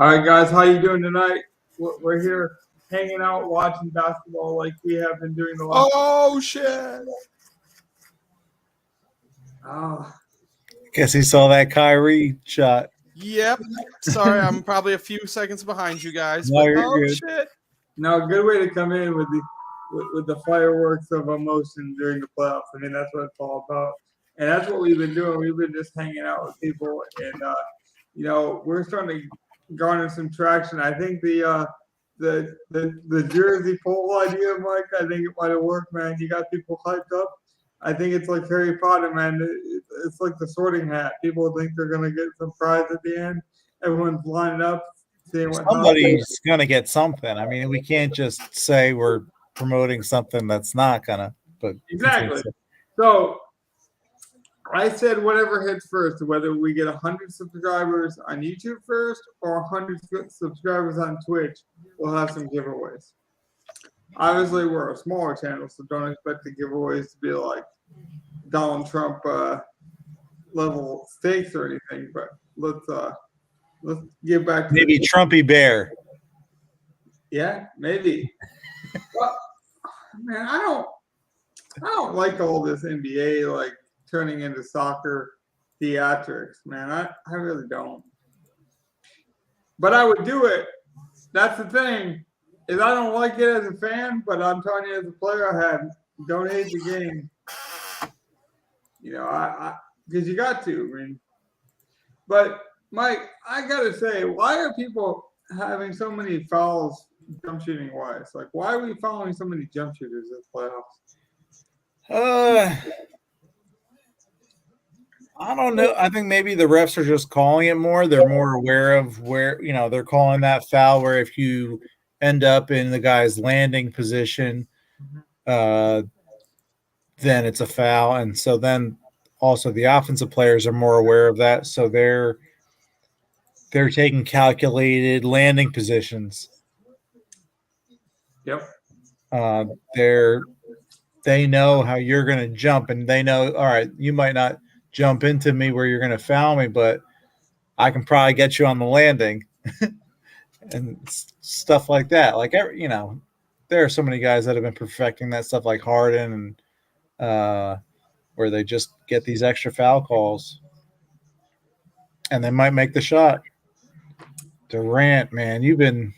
All right, guys, how you doing tonight? We're here hanging out, watching basketball like we have been doing the last. Oh shit! Guess he saw that Kyrie shot. Yep. Sorry, I'm probably a few seconds behind you guys. No, But you're good. shit! No, good way to come in with the fireworks of emotion during the playoffs. I mean, that's what it's all about, and that's what we've been doing. We've been just hanging out with people, and we're starting to garner some traction. I think the jersey poll idea, Mike, I think it might have worked, man. You got people hyped up. I think it's like Harry Potter, man. It's like the Sorting Hat. People think they're gonna get some prize at the end. Everyone's lining up, seeing what somebody's gonna get something. I mean, we can't just say we're promoting something that's not gonna. But exactly. So I said whatever hits first, whether we get 100 subscribers on YouTube first or 100 subscribers on Twitch, we'll have some giveaways. Obviously, we're a smaller channel, so don't expect the giveaways to be like Donald Trump level stakes or anything. But let's get back to maybe Trumpy Bear. Yeah, maybe. Well, man, I don't like all this NBA like turning into soccer theatrics, man. I really don't. But I would do it. That's the thing. Is I don't like it as a fan, but I'm telling you as a player, don't hate the game. I because you got to. I mean, but Mike, I gotta say, why are people having so many fouls jump shooting wise? Like, why are we following so many jump shooters this playoffs? I don't know. I think maybe the refs are just calling it more. They're more aware of where, they're calling that foul where if you end up in the guy's landing position, then it's a foul. And so then also the offensive players are more aware of that. So they're taking calculated landing positions. Yep. They know how you're going to jump, and they know, all right, you might not jump into me where you're going to foul me, but I can probably get you on the landing and stuff like that. Like, there are so many guys that have been perfecting that stuff, like Harden, and where they just get these extra foul calls and they might make the shot. Durant, man, you've been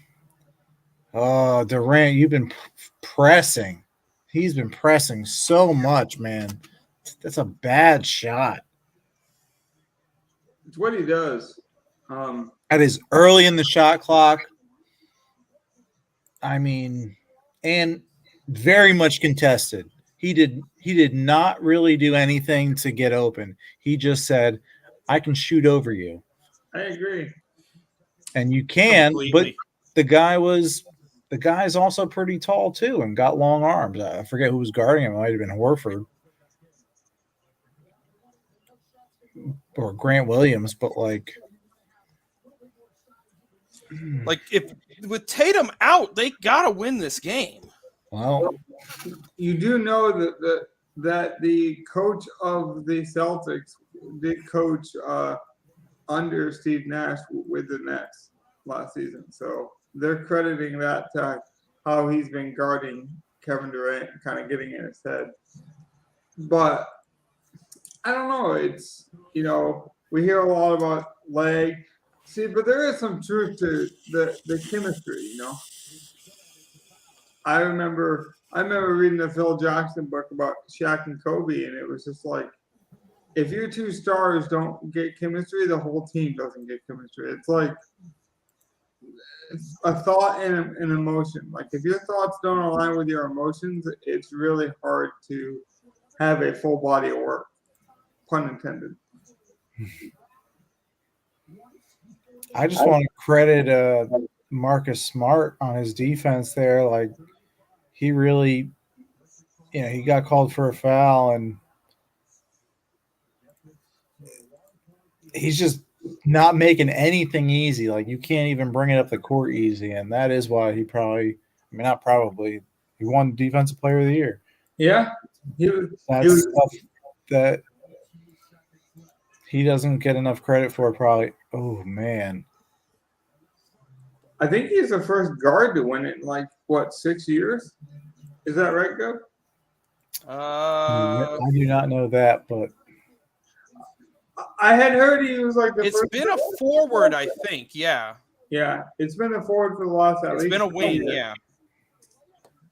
pressing. He's been pressing so much, man. That's a bad shot. It's what he does. That is early in the shot clock. I mean, and very much contested. He did not really do anything to get open. He just said, I can shoot over you. I agree. And you can, Completely. but the guy's also pretty tall too and got long arms. I forget who was guarding him. It might have been Horford or Grant Williams, but like if with Tatum out, they gotta win this game. Well, you do know that the coach of the Celtics did coach under Steve Nash with the Nets last season, so they're crediting that to how he's been guarding Kevin Durant, kind of getting in his head. But I don't know. It's we hear a lot about leg. See, but there is some truth to the chemistry. I remember reading the Phil Jackson book about Shaq and Kobe, and it was just like, if your two stars don't get chemistry, the whole team doesn't get chemistry. It's like it's a thought and an emotion. Like, if your thoughts don't align with your emotions, it's really hard to have a full body of work. Pun intended. I just want to credit Marcus Smart on his defense there. Like, he really, he got called for a foul, and he's just not making anything easy. Like, you can't even bring it up the court easy, and that is why he won Defensive Player of the Year. Yeah. That's stuff that he doesn't get enough credit for, probably. Oh, man. I think he's the first guard to win it in like what 6 years. Is that right, Gov? I do not know that, but I had heard he was like the It's first. been a forward, I think. Yeah. Yeah, it's been a forward for the last at It's least been a 20 wing. years. Yeah.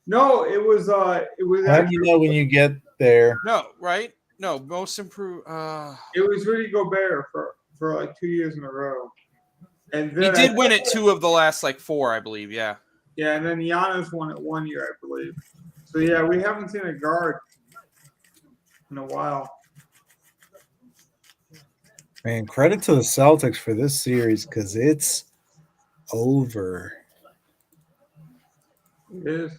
No, it was how do actually, you know when you get there? No, right? No, most improved. it was Rudy Gobert for like 2 years in a row. And He then did win it 2 of the last like 4, I believe. Yeah. Yeah, and then Giannis won it 1 year, I believe. So yeah, we haven't seen a guard in a while. Man, credit to the Celtics for this series because it's over. It is.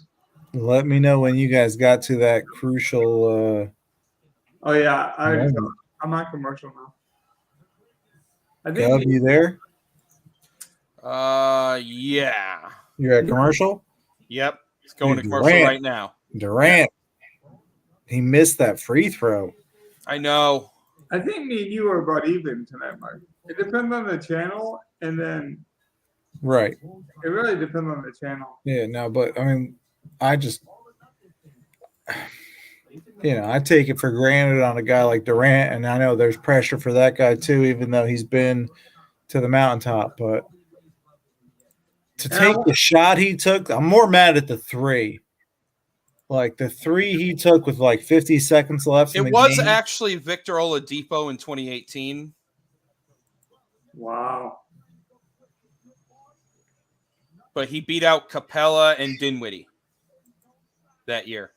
Let me know when you guys got to that crucial. Oh yeah, moment. I'm not commercial now. I Gov, think you there? Yeah. You're at commercial? Yep. It's going to Dude, commercial Durant. right now. Durant. He missed that free throw. I know. me and you are about even tonight, Mike. It depends on the channel, and then Right. it really depends on the channel. Yeah, no, but I mean, I just, I take it for granted on a guy like Durant, and I know there's pressure for that guy too, even though he's been to the mountaintop. But to take the shot he took, I'm more mad at the three. Like the three he took with like 50 seconds left. It was actually Victor Oladipo in 2018. Wow. But he beat out Capella and Dinwiddie that year.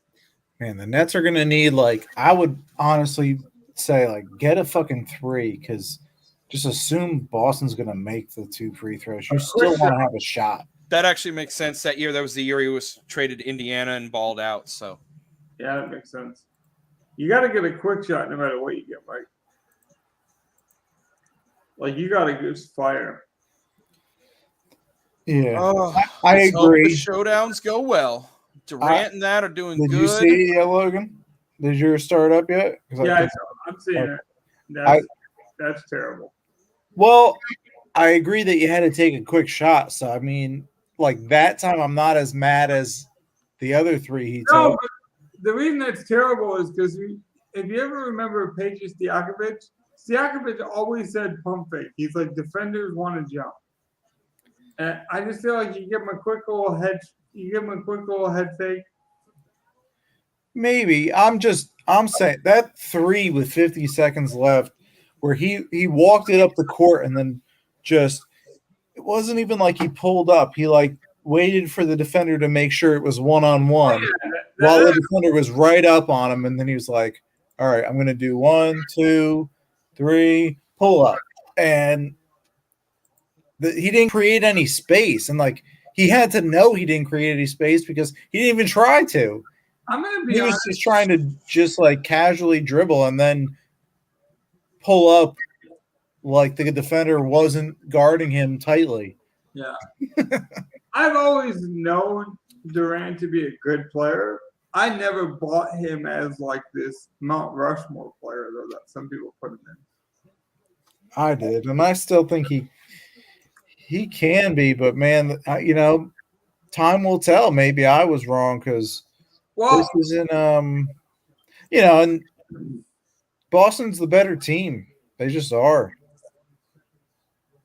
Man, the Nets are going to need, like, I would honestly say, like, get a fucking three because just assume Boston's going to make the 2 free throws. You still want to have a shot. That actually makes sense. That year, that was the year he was traded to Indiana and balled out. So, yeah, that makes sense. You got to get a quick shot no matter what you get, Mike. Like, you got to just fire. Yeah, I agree. The showdowns go well. Durant and that are doing good. Did you see Logan? Did yours start up yet? Yeah, I'm seeing it. That's terrible. Well, I agree that you had to take a quick shot. So, I mean, like that time, I'm not as mad as the other 3 he took. But the reason that's terrible is because if you ever remember Peja Stojakovic always said pump fake. He's like, defenders want to jump. And I just feel like you give him a quick little head fake. Maybe. I'm saying that 3 with 50 seconds left where he walked it up the court and then just it wasn't even like he pulled up. He like waited for the defender to make sure it was one-on-one while the defender was right up on him, and then he was like, all right, I'm gonna do 1, 2, 3, pull up. And he didn't create any space, and like he had to know he didn't create any space because he didn't even try to. I'm gonna be he honest. was just trying to just like casually dribble and then pull up like the defender wasn't guarding him tightly. Yeah. I've always known Durant to be a good player. I never bought him as like this Mount Rushmore player though that some people put him in. I did, and I still think he can be, but man, time will tell. Maybe I was wrong because this isn't and Boston's the better team. They just are.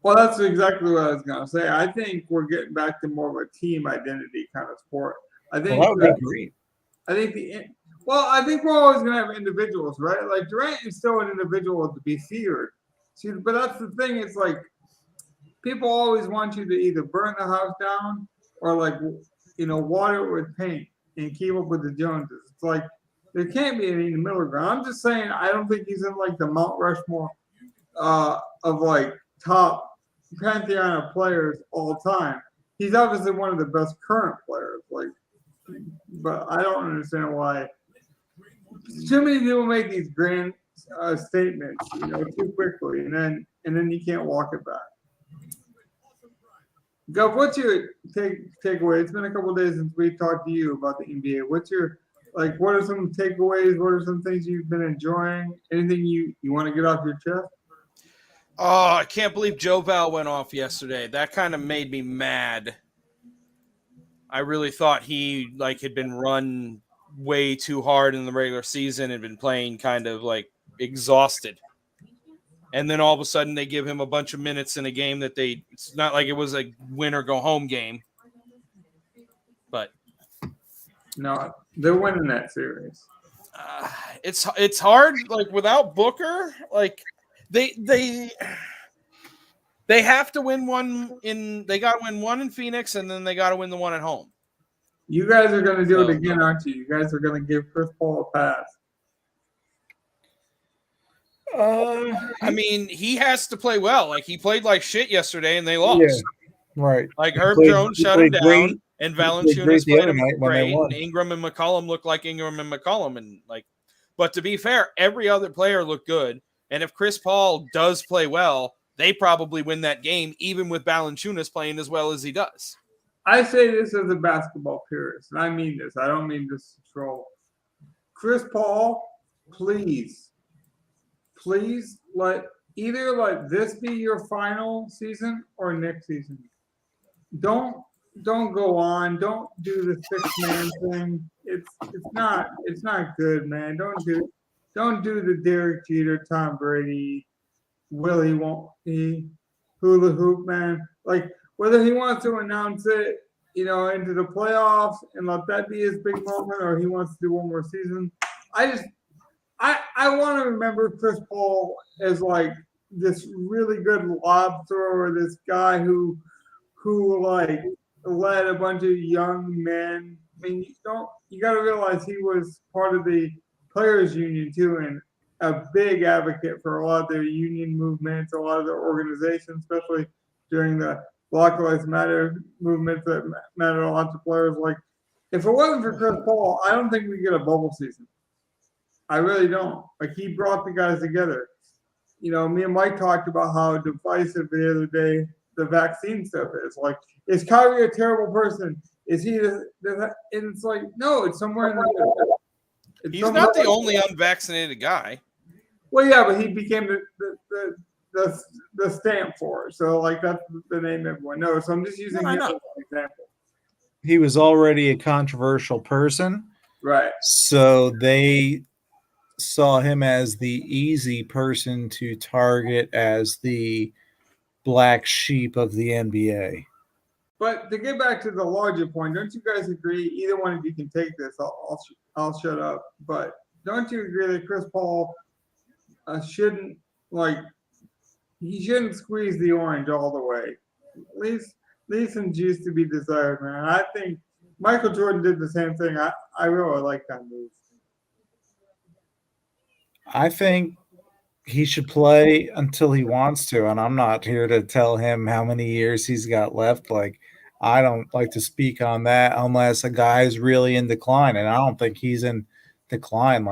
Well, that's exactly what I was gonna say. I think we're getting back to more of a team identity kind of sport. I think that would be great. I think we're always gonna have individuals, right? Like Durant is still an individual to be feared. See, but that's the thing. It's like people always want you to either burn the house down or like water it with paint and keep up with the Joneses. It's like there can't be any middle ground. I'm just saying I don't think he's in like the Mount Rushmore of like top pantheon of players all time. He's obviously one of the best current players. But I don't understand why too many people make these grand statements, too quickly, and then you can't walk it back. Gov, what's your takeaway? It's been a couple of days since we talked to you about the NBA. What's your what are some takeaways? What are some things you've been enjoying? Anything you want to get off your chest? Oh, I can't believe Joe Val went off yesterday. That kind of made me mad. I really thought he had been run way too hard in the regular season and been playing kind of exhausted. And then all of a sudden they give him a bunch of minutes in a game that it's not like it was a win or go home game. But No, they're winning that series. it's hard without Booker. They have to win one they got to win one in Phoenix, and then they got to win the one at home. You guys are going to do it again, aren't you? You guys are going to give Chris Paul a pass. I mean, he has to play well. He played like shit yesterday, and they lost. Yeah, right. Herb Jones shut him down, and Valanciunas played him great. And Ingram and McCollum looked like Ingram and McCollum, and But to be fair, every other player looked good. And if Chris Paul does play well, they probably win that game, even with Valanciunas playing as well as he does. I say this as a basketball purist, and I mean this. I don't mean this to troll. Chris Paul, please let this be your final season or next season. Don't go on. Don't do the 6-man thing. It's not good, man. Don't do the Derek Jeter, Tom Brady, Willie won't he hula hoop, man. Whether he wants to announce it, into the playoffs and let that be his big moment, or he wants to do one more season. I want to remember Chris Paul as this really good lob thrower, this guy who led a bunch of young men. I mean, you got to realize he was part of the players union too, and a big advocate for a lot of their union movements, a lot of their organizations, especially during the Black Lives Matter movement that mattered a lot to players. If it wasn't for Chris Paul, I don't think we get a bubble season. I really don't. He brought the guys together. Me and Mike talked about how divisive the other day the vaccine stuff is. Is Kyrie a terrible person? Is he? And it's no, it's somewhere in the middle. He's not the only unvaccinated guy. Well, yeah, but he became the stamp for it. So that's the name everyone knows. So I'm just using him as an example. He was already a controversial person. Right. So they saw him as the easy person to target as the black sheep of the NBA. But to get back to the larger point, don't you guys agree? Either one of you can take this. I'll shut up. But don't you agree that Chris Paul shouldn't squeeze the orange all the way? Leave some juice to be desired, man. I think Michael Jordan did the same thing. I really like that move. I think he should play until he wants to, and I'm not here to tell him how many years he's got left. I don't like to speak on that unless a guy's really in decline, and I don't think he's in decline.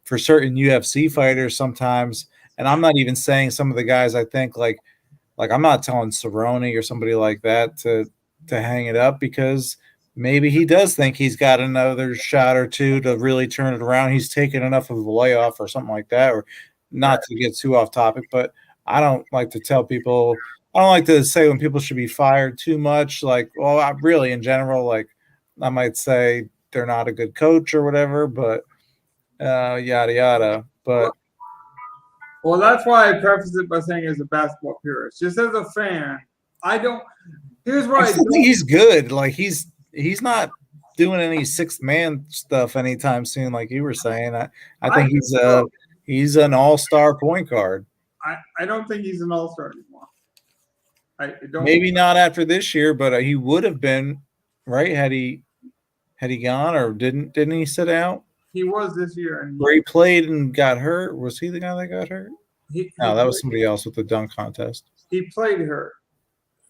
For certain UFC fighters sometimes, and I'm not even saying some of the guys I think I'm not telling Cerrone or somebody like that to hang it up, because maybe he does think he's got another shot or two to really turn it around. He's taken enough of a layoff or something like that, or not to get too off topic, but I don't like to tell people, I don't like to say when people should be fired too much. I really, in general, I might say they're not a good coach or whatever, but yada, yada. But well, that's why I preface it by saying as a basketball purist, just as a fan, here's what I think he's good. He's not doing any 6-man stuff anytime soon, like you were saying. I think he's an all-star point guard. I don't think he's an all-star anymore. Maybe not after this year, but he would have been, right? Had he gone, or didn't he sit out? He was this year, where he played and got hurt. Was he the guy that got hurt? No, that was somebody else with the dunk contest. He played hurt.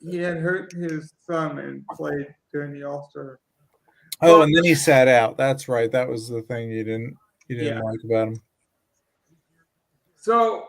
He had hurt his thumb and played during the All-Star. Oh, and then he sat out. That's right. That was the thing you didn't like about him. So,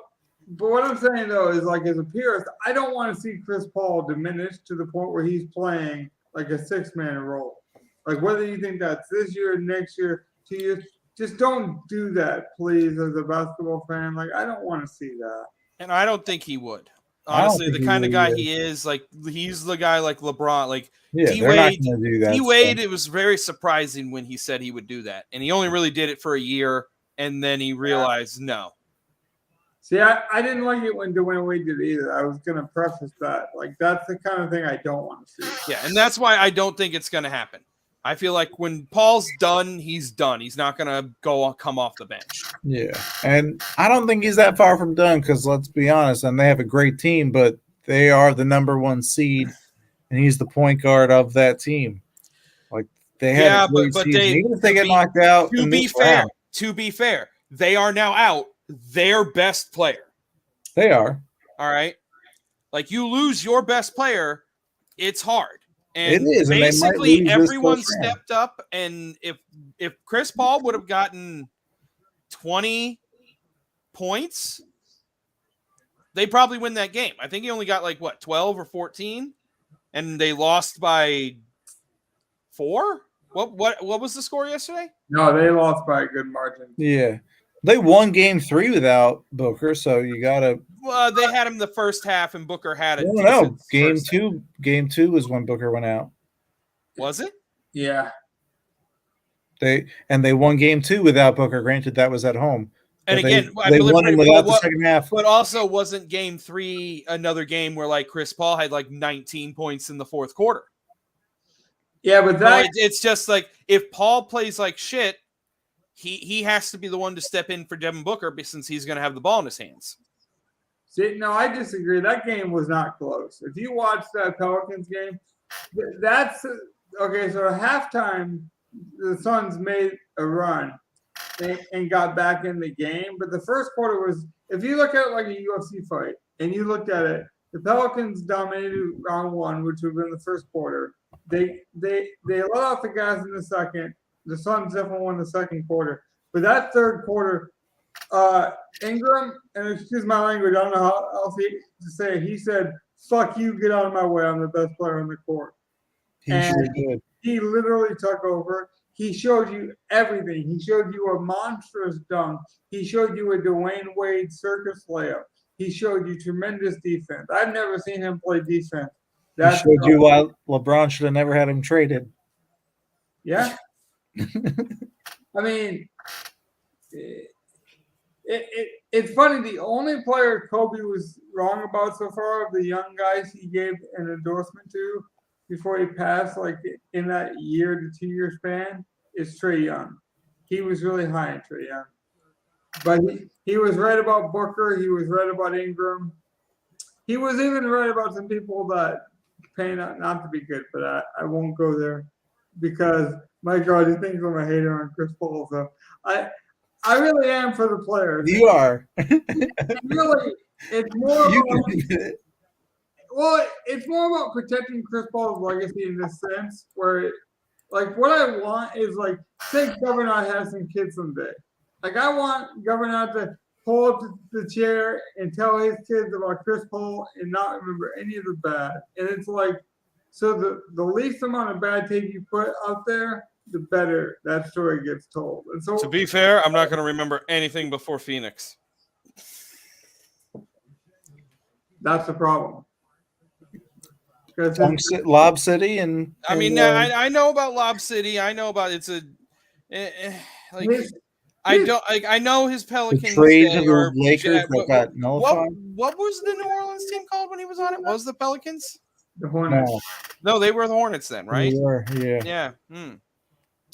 but what I'm saying though is, as a purist, I don't want to see Chris Paul diminish to the point where he's playing a 6-man role. Whether you think that's this year, next year, 2 years, just don't do that, please, as a basketball fan. I don't want to see that. And I don't think he would. Honestly, the think he kind of really guy is. he is, like he's the guy like LeBron, like Yeah, D they're not Wade. going to do that. D stuff. Wade, it was very surprising when he said he would do that, and he only really did it for a year, and then he realized no. See, I didn't like it when Dwayne Wade did it either. I was going to preface that. Like, that's the kind of thing I don't want to see. Yeah, and that's why I don't think it's going to happen. I feel like when Paul's done, he's done. He's not going to come off the bench. Yeah, and I don't think he's that far from done because let's be honest, and they have a great team, but they are the number 1 seed, and he's the point guard of that team. Like they had Yeah, a great but season. they Even if they get knocked out, to in be this fair, round, they are now out their best player. they are. All right, like you lose your best player, it's hard. And It is, and they might basically lose this everyone first round. stepped up, and if Chris Paul would have gotten 20 points, they probably win that game. I think he only got like 12 or 14, and they lost by 4. What was the score yesterday? No, they lost by a good margin. Yeah, they won game 3 without Booker, so you gotta. Well, they had him the first half, and Booker had a No, decent first half. Game two was when Booker went out. Was it? Yeah. They won game 2 without Booker. Granted, that was at home. And But again, they won him without the second half. But also, wasn't game 3 another game where like Chris Paul had like 19 points in the fourth quarter? Yeah, but that it's just like if Paul plays like shit, he has to be the one to step in for Devin Booker since he's going to have the ball in his hands. See, no, I disagree. That game was not close. If you watch that Pelicans game, that's okay. So at halftime, the Suns made a run and got back in the game. But the first quarter was, if you look at it like a UFC fight and you looked at it, the Pelicans dominated round 1, which would have been the first quarter. They let off the gas in the second. The Suns definitely won the second quarter. But that third quarter, Ingram, and excuse my language, I don't know how else to say it. He said, "Fuck you, get out of my way. I'm the best player on the court." He sure did. He literally took over. He showed you everything. He showed you a monstrous dunk. He showed you a Dwayne Wade circus layup. He showed you tremendous defense. I've never seen him play defense. He showed you why LeBron should have never had him traded. Yeah. I mean, it's funny. The only player Kobe was wrong about so far of the young guys he gave an endorsement to before he passed, like in that year to 2 year span, is Trae Young. He was really high on Trae Young. But he was right about Booker. He was right about Ingram. He was even right about some people that pay not to be good, but I won't go there because, my God, he thinks I'm a hater on Chris Paul. So I really am for the players. You are. Really, it's more about, well, it's more about protecting Chris Paul's legacy in this sense, where, like, what I want is, like, say Governor has some kids someday. Like, I want Governor to pull up the chair and tell his kids about Chris Paul and not remember any of the bad. And it's like, so the least amount of bad tape you put out there, the better that story gets told. And so, to be fair, I'm not going to remember anything before Phoenix. That's the problem. Lob City and I mean, I know about Lob City. I know about it's a like I know his Pelicans. The trade of the Lakers that got nullified. What was the New Orleans team called when he was on it? Was the Pelicans? The Hornets. No, they were the Hornets then, right? They were, yeah. Yeah.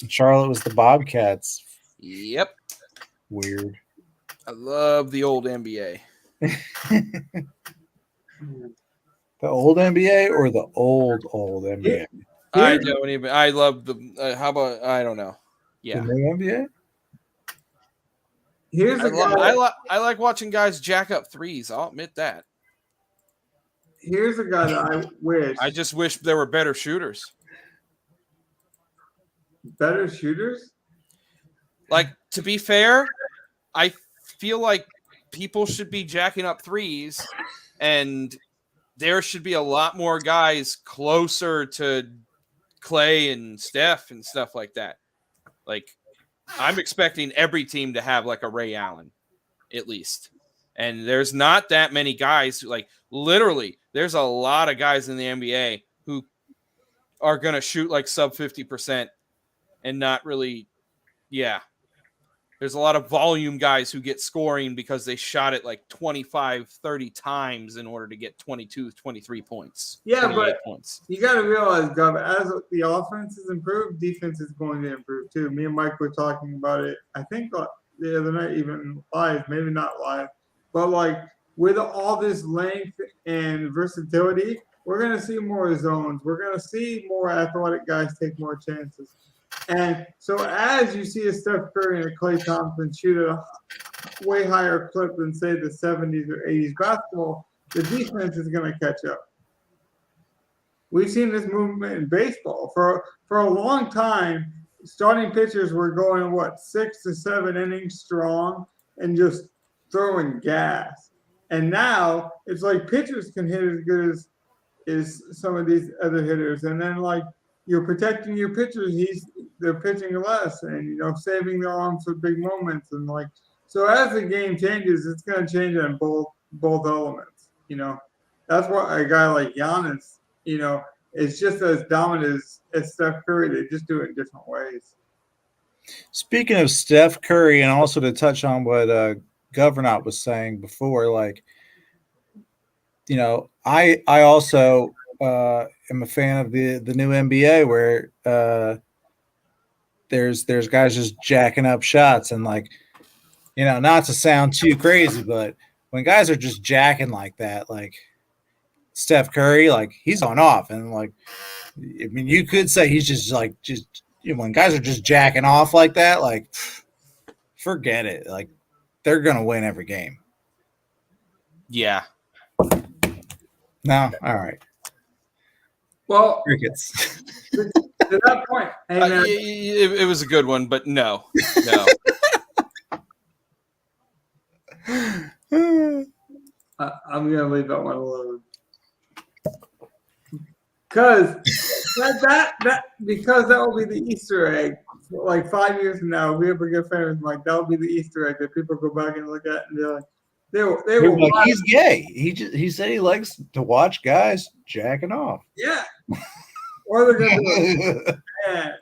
Charlotte was the Bobcats. Yep. Weird. I love the old NBA. The old NBA or the old NBA? I don't even. I love the. How about? I don't know. Yeah. The new NBA. Here's a guy. I like watching guys jack up threes. I'll admit that. Here's a guy that I wish. I just wish there were better shooters. Better shooters? Like, to be fair, I feel like people should be jacking up threes, and there should be a lot more guys closer to Clay and Steph and stuff like that. Like, I'm expecting every team to have like a Ray Allen, at least. And there's not that many guys like literally there's a lot of guys in the NBA who are going to shoot like sub 50% and not really. Yeah. There's a lot of volume guys who get scoring because they shot it like 25, 30 times in order to get 22, 23 points. Yeah, 28 but points. you got to realize, Gov, as the offense has improved, defense is going to improve too. Me and Mike were talking about it, I think the other night, even live, maybe not live, but like with all this length and versatility, we're going to see more zones. We're going to see more athletic guys take more chances. And so as you see a Steph Curry and a Klay Thompson shoot at a way higher clip than, say, the 70s or 80s basketball, the defense is going to catch up. We've seen this movement in baseball. For a long time, starting pitchers were going, 6 to 7 innings strong and just throwing gas. And now it's like pitchers can hit as good as some of these other hitters. And then, like, you're protecting your pitchers. They're pitching less and, saving their arms for big moments. And, like, so as the game changes, it's going to change on both elements. That's why a guy like Giannis, is just as dominant as Steph Curry. They just do it in different ways. Speaking of Steph Curry, and also to touch on what Governot was saying before, like, I also am a fan of the new NBA where there's guys just jacking up shots and, like, not to sound too crazy, but when guys are just jacking like that, like Steph Curry, like, he's on off, and, like, I mean, you could say he's just when guys are just jacking off like that, like, forget it. Like, they're gonna win every game. Yeah. No, all right. Well, Crickets. to that point, it was a good one, but no. I'm gonna leave that one alone. Because that will be the Easter egg. Like 5 years from now, if we ever get famous, like, that'll be the Easter egg that people go back and look at, and they're like, they were like, he's gay. He said he likes to watch guys jacking off. Yeah. Or they're gonna be like, man,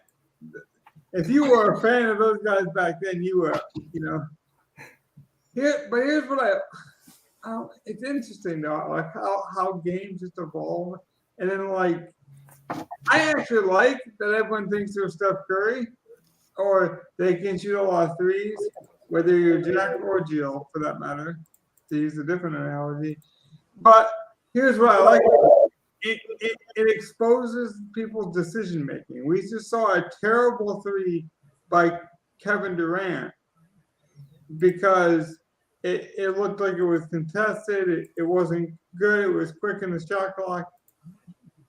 if you were a fan of those guys back then, you were, here's what it's interesting though, like how games just evolve. And then, like, I actually like that everyone thinks they're Steph Curry or they can shoot a lot of threes, whether you're Jack or Jill, for that matter, to use a different analogy. But here's what I like. It exposes people's decision making. We just saw a terrible three by Kevin Durant because it looked like it was contested. It wasn't good. It was quick in the shot clock.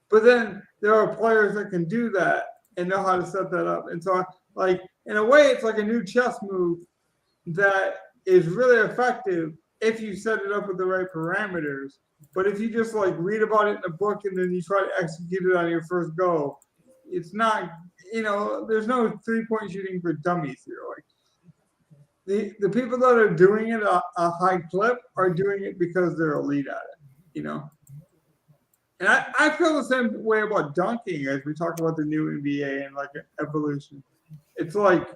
But then there are players that can do that and know how to set that up. And so, like, in a way, it's like a new chess move that is really effective if you set it up with the right parameters. But if you just, like, read about it in a book and then you try to execute it on your first go, it's not, there's no three-point shooting for dummies here. Like, the people that are doing it a high clip are doing it because they're elite at it, And I feel the same way about dunking as we talk about the new NBA and, like, evolution. It's like,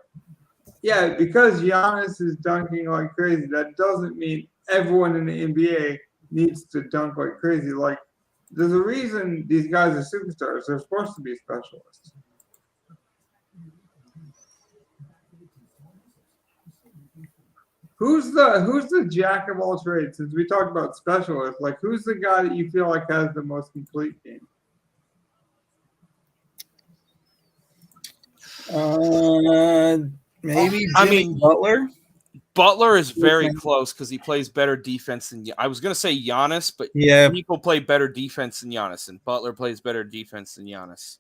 yeah, because Giannis is dunking like crazy, that doesn't mean everyone in the NBA needs to dunk like crazy. Like, there's a reason these guys are superstars. They're supposed to be specialists. Who's the jack of all trades? Since we talked about specialists, like, who's the guy that you feel like has the most complete game? Maybe I Butler. Butler is very close because he plays better defense than I was going to say Giannis, but yeah, people play better defense than Giannis, and Butler plays better defense than Giannis.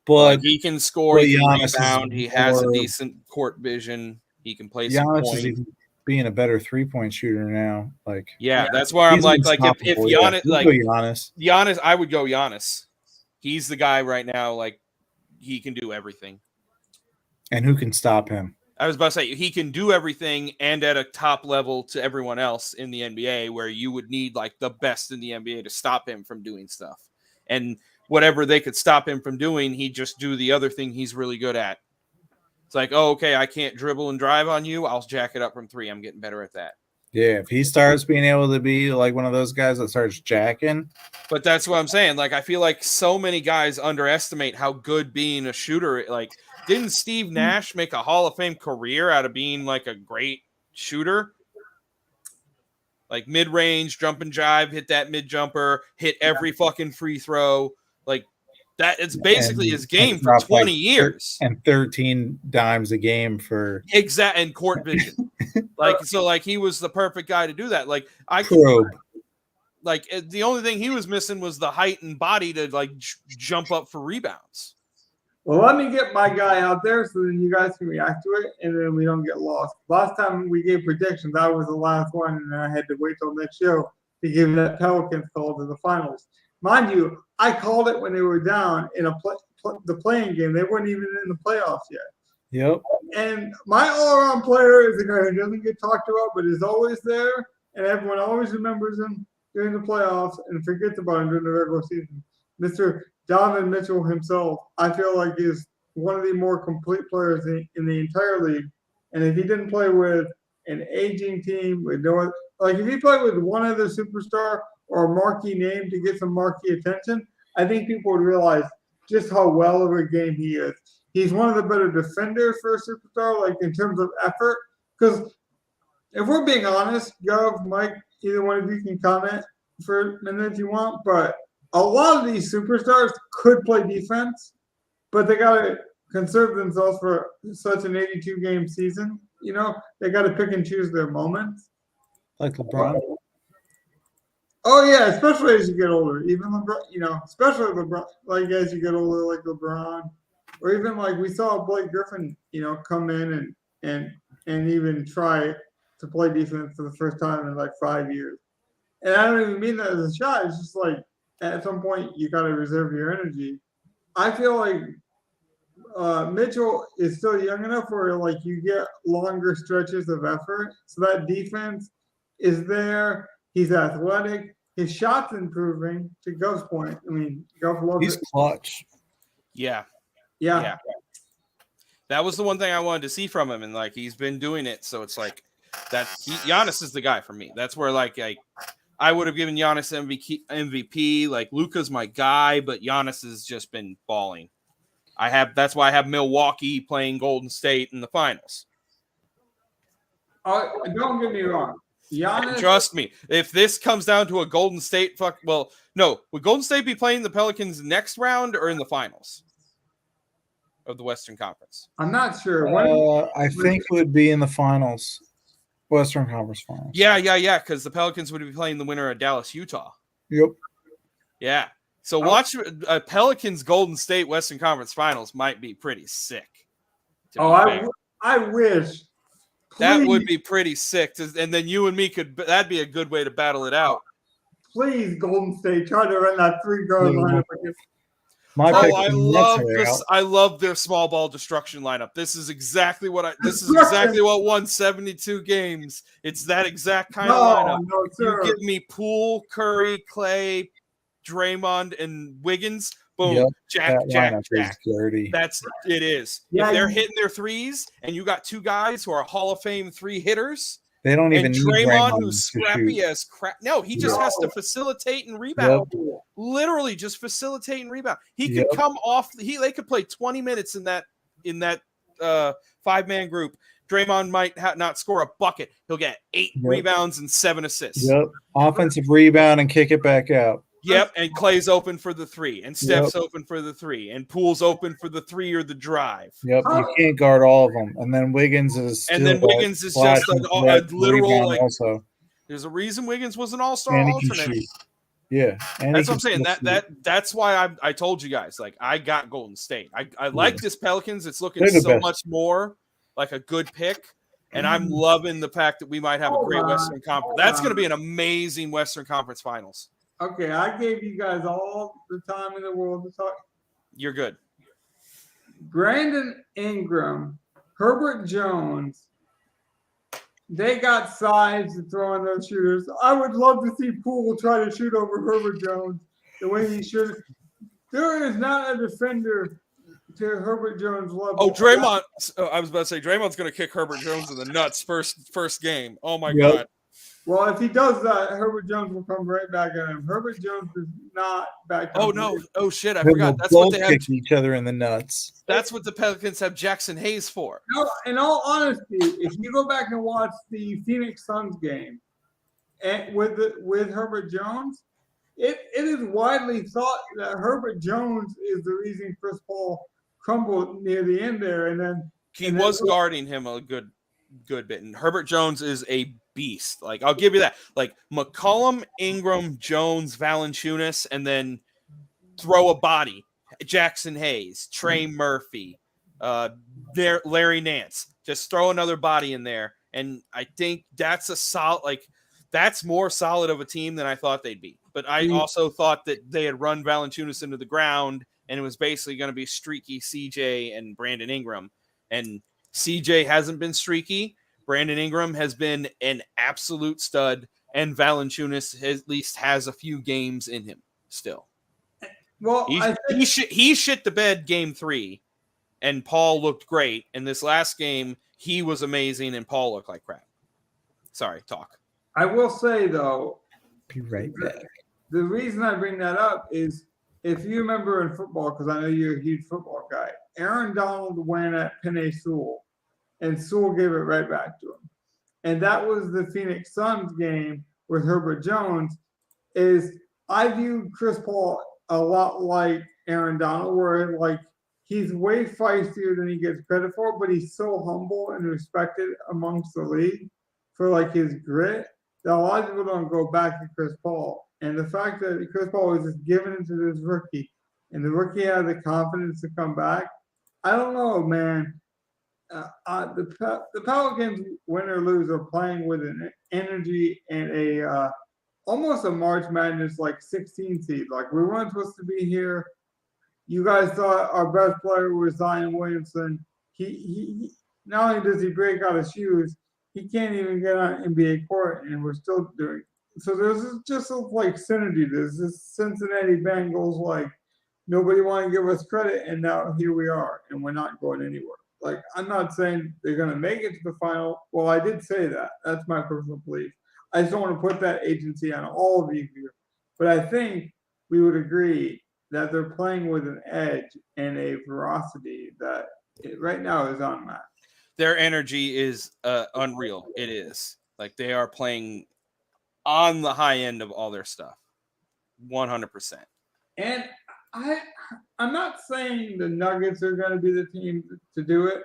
But he can score, he can Giannis rebound, he has a decent court vision, he can play some Giannis point. is even being a better 3-point shooter now. Like, yeah, that's why I'm like if Giannis, Giannis, I would go Giannis. He's the guy right now. Like, he can do everything. And who can stop him? I was about to say he can do everything and at a top level to everyone else in the NBA, where you would need like the best in the NBA to stop him from doing stuff. And whatever they could stop him from doing, he'd just do the other thing he's really good at. It's like, oh, okay, I can't dribble and drive on you. I'll jack it up from 3. I'm getting better at that. Yeah, if he starts being able to be like one of those guys that starts jacking. But that's what I'm saying. Like, I feel like so many guys underestimate how good being a shooter. Like, didn't Steve Nash make a Hall of Fame career out of being like a great shooter? Like mid-range, jump and jive, hit that mid-jumper, hit every fucking free throw. Like that, it's basically his game for 20 years. And 13 dimes a game for exact and court vision. Like he was the perfect guy to do that. Like probe. Like the only thing he was missing was the height and body to like jump up for rebounds. Well, let me get my guy out there so then you guys can react to it and then we don't get lost. Last time we gave predictions, I was the last one and I had to wait till next show to give that Pelicans call to the finals. Mind you, I called it when they were down in the playing game. They weren't even in the playoffs yet. Yep. And my all-around player is a guy who doesn't get talked about but is always there and everyone always remembers him during the playoffs and forgets about him during the regular season. Mr. Donovan Mitchell himself, I feel like, is one of the more complete players in the entire league. And if he didn't play with an aging team, with no, like if he played with one other superstar or a marquee name to get some marquee attention, I think people would realize just how well of a game he is. He's one of the better defenders for a superstar, like in terms of effort. Because if we're being honest, Gov, Mike, either one of you can comment for a minute if you want, but a lot of these superstars could play defense, but they got to conserve themselves for such an 82-game season. You know, they got to pick and choose their moments. Like LeBron. Oh, yeah, especially as you get older. Even LeBron, you know, especially LeBron, like as you get older, like LeBron. Or even like we saw Blake Griffin, you know, come in and even try to play defense for the first time in like 5 years. And I don't even mean that as a shot. It's just like, at some point, you got to reserve your energy. I feel like Mitchell is still young enough where like you get longer stretches of effort. So that defense is there. He's athletic. His shot's improving. To Gov's point, I mean, Gov loves He's clutch. Yeah. Yeah. That was the one thing I wanted to see from him, and like he's been doing it. So it's like Giannis is the guy for me. That's where like I would have given Giannis MVP. Like Luka's my guy, but Giannis has just been balling. That's why I have Milwaukee playing Golden State in the finals. Don't get me wrong. Giannis, and trust me, if this comes down to a Golden State would Golden State be playing the Pelicans next round or in the finals of the Western Conference? I'm not sure. I think it would be in the finals. Western Conference Finals. Yeah, because the Pelicans would be playing the winner of Dallas, Utah. Yep. Yeah. So watch a Pelicans Golden State Western Conference Finals might be pretty sick. I wish. That Please. would be pretty sick. And then you and me that'd be a good way to battle it out. Please, Golden State, try to run that 3-guard lineup against. I love their small ball destruction lineup. This is exactly what won 72 games. It's that exact kind of lineup. No, sir. You give me Poole, Curry, Clay, Draymond, and Wiggins. Boom. Yep, Jack. Dirty. It is. Yeah, if they're hitting their threes and you got two guys who are Hall of Fame 3 hitters, they don't even need Draymond, who's scrappy as crap. No, he just has to facilitate and rebound. Yep. Literally, just facilitate and rebound. He could come off. They could play 20 minutes in that 5-man group. Draymond might not score a bucket. He'll get 8 rebounds and 7 assists. Yep. Offensive rebound and kick it back out. Yep, and Clay's open for the 3, and Steph's open for the 3, and Poole's open for the 3 or the drive. Yep, you can't guard all of them. And then Wiggins is just a literal like. Also, there's a reason Wiggins was an all-star alternate. Yeah, that's what I'm saying. That's why I told you guys, like, I got Golden State. I like this Pelicans. It's looking so much more like a good pick. And I'm loving the fact that we might have a great Western Conference. That's going to be an amazing Western Conference Finals. Okay, I gave you guys all the time in the world to talk. You're good. Brandon Ingram Herbert Jones, they got size to throw in those shooters. I would love to see Poole try to shoot over Herbert Jones the way he should. There is not a defender to Herbert Jones level. Oh, Draymond. I was about to say Draymond's going to kick Herbert Jones in the nuts first game. Oh my God. Well, if he does that, Herbert Jones will come right back at him. Herbert Jones is not back. Oh no! Oh shit! I They forgot. will That's what both they have. kick each other in the nuts. That's what the Pelicans have Jackson Hayes for. No, in all honesty, if you go back and watch the Phoenix Suns game and with Herbert Jones, it is widely thought that Herbert Jones is the reason Chris Paul crumbled near the end there, and then He was guarding him a good bit, and Herbert Jones is a beast. Like, I'll give you that. Like McCollum, Ingram, Jones, Valanciunas, and then throw a body. Jackson Hayes, Trey Murphy, Larry Nance. Just throw another body in there, and I think that's a solid. That's more solid of a team than I thought they'd be. But I also thought that they had run Valanciunas into the ground, and it was basically going to be streaky CJ and Brandon Ingram. And CJ hasn't been streaky. Brandon Ingram has been an absolute stud, and Valanciunas at least has a few games in him still. Well, he shit the bed game 3, and Paul looked great. In this last game, he was amazing, and Paul looked like crap. Sorry, talk. I will say though, Be right back. the reason I bring that up is if you remember in football, because I know you're a huge football guy, Aaron Donald went at Penei Sewell, and Sewell gave it right back to him. And that was the Phoenix Suns game with Herbert Jones. I view Chris Paul a lot like Aaron Donald, where like he's way feistier than he gets credit for, but he's so humble and respected amongst the league for like his grit that a lot of people don't go back to Chris Paul. And the fact that Chris Paul was just giving it to this rookie, and the rookie had the confidence to come back, I don't know, man. The Pelicans, win or lose, are playing with an energy and a almost a March Madness like 16 seed. Like we weren't supposed to be here. You guys thought our best player was Zion Williamson. He not only does he break out his shoes, he can't even get on NBA court, and we're still doing it. So there's just like synergy. There's this Cincinnati Bengals, like nobody want to give us credit, and now here we are, and we're not going anywhere. Like, I'm not saying they're going to make it to the final. Well, I did say that. That's my personal belief. I just don't want to put that agency on all of you here. But I think we would agree that they're playing with an edge and a ferocity that right now is unmatched. Their energy is unreal. It is. Like, they are playing on the high end of all their stuff. 100%. And I'm not saying the Nuggets are going to be the team to do it,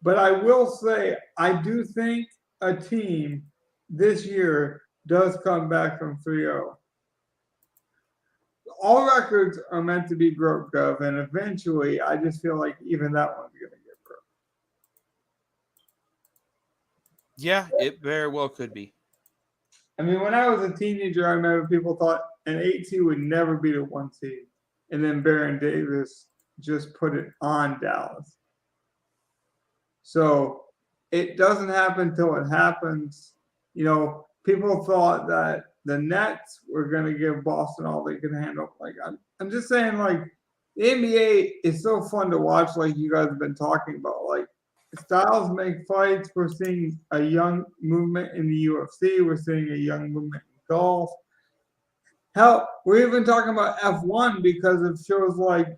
but I will say I do think a team this year does come back from 3-0. All records are meant to be broke, Gov, and eventually I just feel like even that one's going to get broke. Yeah, it very well could be. I mean, when I was a teenager, I remember people thought an 8 seed would never beat a 1 seed. And then Baron Davis just put it on Dallas. So it doesn't happen till it happens. You know, people thought that the Nets were going to give Boston all they could handle. Like, I'm just saying, like, the NBA is so fun to watch, like you guys have been talking about. Like, styles make fights. We're seeing a young movement in the UFC. We're seeing a young movement in golf. Hell, we're even talking about F1 because of shows like,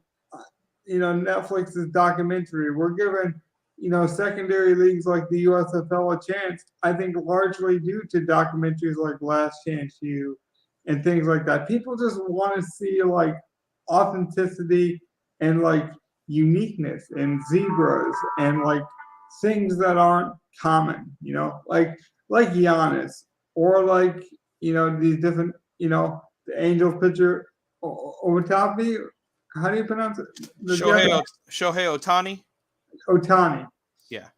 Netflix's documentary. We're giving, secondary leagues like the USFL a chance, I think largely due to documentaries like Last Chance U and things like that. People just want to see like authenticity and like uniqueness and zebras and like things that aren't common, like Giannis or like, these different, the Angels pitcher, Otani. How do you pronounce it? Shohei Ohtani. Ohtani. Yeah.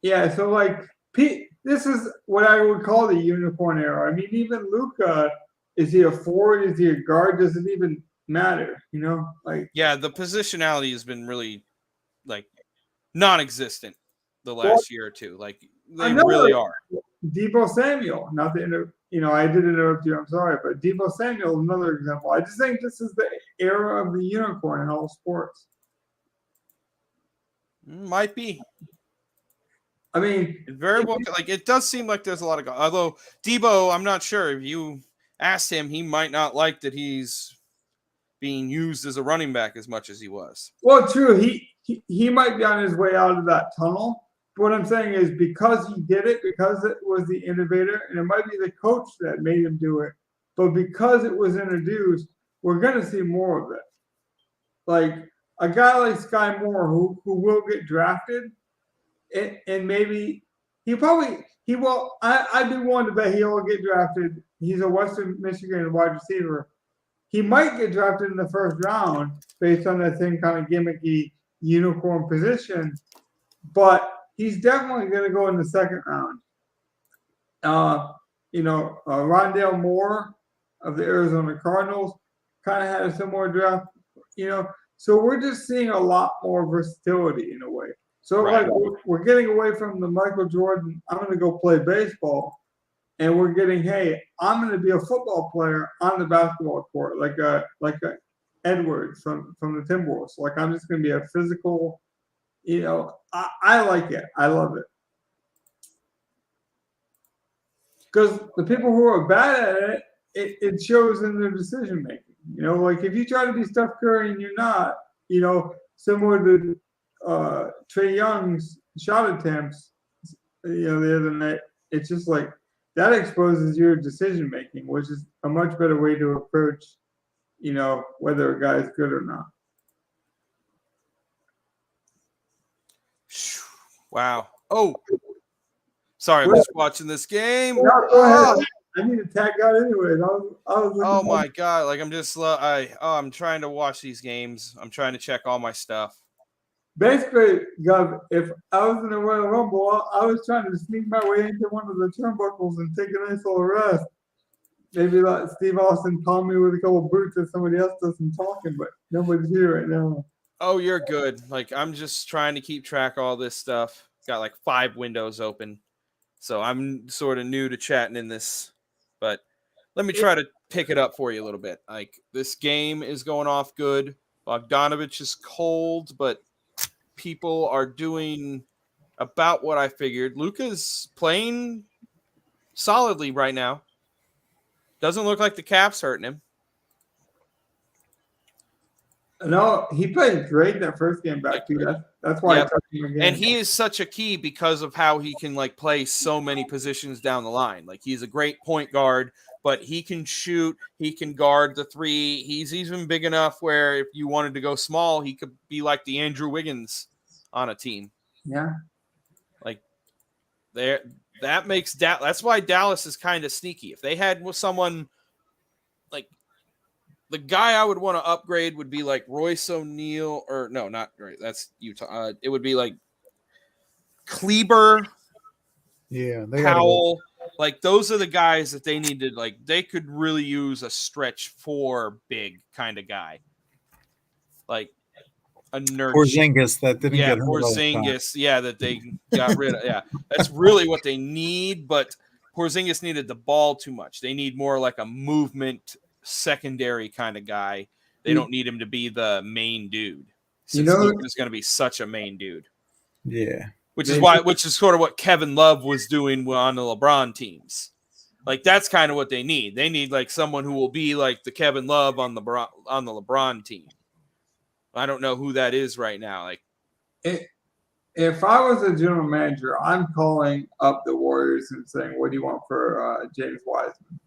Yeah. So like, this is what I would call the unicorn era. I mean, even Luka, is he a forward? Is he a guard? Does it even matter? Yeah, the positionality has been really like non-existent the last year or two. Like they Another- really are. Debo Samuel, not the I did interrupt you. I'm sorry, but Debo Samuel, another example. I just think this is the era of the unicorn in all sports. Might be. I mean, It very well, like it does seem like there's a lot of guys. Although Debo, I'm not sure if you asked him, he might not like that he's being used as a running back as much as he was. well, true. He might be on his way out of that tunnel. But what I'm saying is because he did it, because it was the innovator, and it might be the coach that made him do it, but because it was introduced, we're going to see more of it. Like a guy like Sky Moore, who will get drafted, and maybe he will. I'd be willing to bet he'll get drafted. He's a Western Michigan wide receiver. He might get drafted in the first round based on that same kind of gimmicky unicorn position, but he's definitely going to go in the second round. Rondale Moore of the Arizona Cardinals kind of had a similar draft, So we're just seeing a lot more versatility in a way. So Right. like we're getting away from the Michael Jordan, I'm going to go play baseball, and we're getting, hey, I'm going to be a football player on the basketball court, like a Edwards from the Timberwolves. Like I'm just going to be a physical. I like it. I love it. Because the people who are bad at it shows in their decision making. Like if you try to be Steph Curry and you're not, similar to Trae Young's shot attempts, the other night, it's just like that exposes your decision making, which is a much better way to approach, whether a guy is good or not. Wow. Oh, sorry. I'm just watching this game. No, go ahead. I need to tag out anyways. Oh my God. Like I'm just, I'm trying to watch these games. I'm trying to check all my stuff. Basically, Gov, if I was in the Royal Rumble, I was trying to sneak my way into one of the turnbuckles and take a nice little rest. Maybe let Steve Austin palm me with a couple of boots if somebody else does some talking, but nobody's here right now. Oh, you're good. Like I'm just trying to keep track of all this stuff. Got like 5 windows open. So I'm sort of new to chatting in this, but let me try to pick it up for you a little bit. Like this game is going off good. Bogdanovich is cold, but people are doing about what I figured. Luka's playing solidly right now. Doesn't look like the Caps hurting him. No, he played great in that first game back too. That's why I touched him again. And he is such a key because of how he can like play so many positions down the line. Like he's a great point guard, but he can shoot, he can guard the 3. He's even big enough where if you wanted to go small, he could be like the Andrew Wiggins on a team. Yeah. Like that makes that's why Dallas is kind of sneaky. If they had someone like the guy I would want to upgrade would be like Royce O'Neal, or no, not right. That's Utah. It would be like Kleber, Yeah, they Powell. Like those are the guys that they needed. Like they could really use a stretch 4 big kind of guy, like a nerd. Porzingis that didn't get hurt all the time. Porzingis. Yeah, that they got rid of. Yeah, that's really what they need. But Porzingis needed the ball too much. They need more like a movement secondary kind of guy. They don't need him to be the main dude. Since Luka's going to be such a main dude. Yeah. Which is sort of what Kevin Love was doing on the LeBron teams. Like that's kind of what they need. They need like someone who will be like the Kevin Love on the LeBron team. I don't know who that is right now. Like if I was a general manager, I'm calling up the Warriors and saying, "What do you want for James Wiseman?"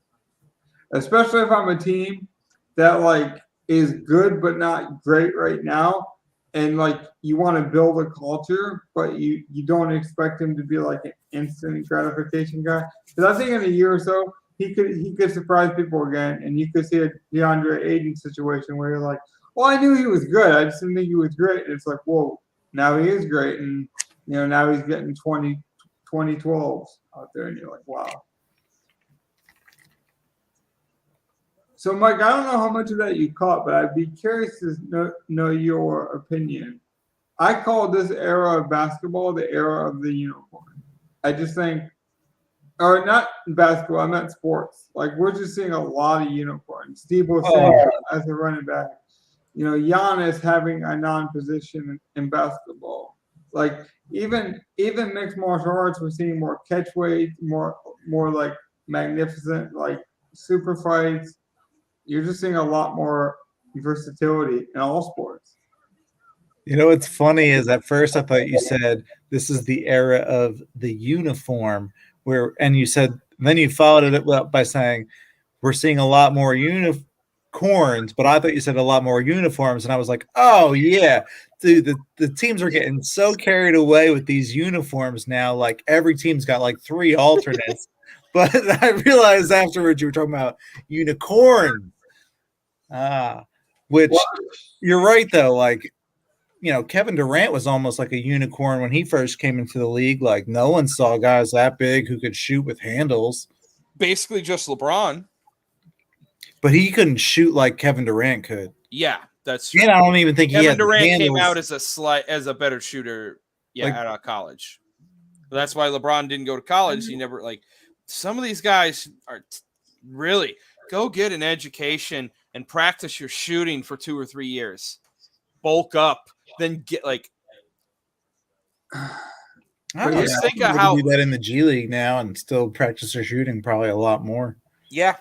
Especially if I'm a team that like is good but not great right now, and like you want to build a culture, but you don't expect him to be like an instant gratification guy. Because I think in a year or so he could surprise people again, and you could see a DeAndre Ayton situation where you're like, "Well, I knew he was good. I just didn't think he was great." And it's like, whoa, now he is great, and now he's getting 20-12s out there, and you're like, wow. So, Mike, I don't know how much of that you caught, but I'd be curious to know your opinion I call this era of basketball the era of the unicorn. I just think, or not basketball, I meant sports. Like we're just seeing a lot of unicorns. Steve Wilson as a running back. Giannis having a non-position in basketball. Like even mixed martial arts, we're seeing more catch weight, more like magnificent, like super fights. You're just seeing a lot more versatility in all sports. What's funny is at first I thought you said this is the era of the uniform, and you said then you followed it up by saying we're seeing a lot more unicorns, but I thought you said a lot more uniforms, and I was like, oh yeah, dude, the teams are getting so carried away with these uniforms now. Like every team's got like 3 alternates, but I realized afterwards you were talking about unicorn. Which you're right though, like. Kevin Durant was almost like a unicorn when he first came into the league. Like no one saw guys that big who could shoot with handles. Basically just LeBron. But he couldn't shoot like Kevin Durant could. Yeah, that's true. And I don't even think Kevin Durant came out as a better shooter out of college. That's why LeBron didn't go to college. He never some of these guys are really go get an education and practice your shooting for 2 or 3 years. Bulk up. Then get just think of how do that in the G League now and still practice their shooting probably a lot more. Yeah,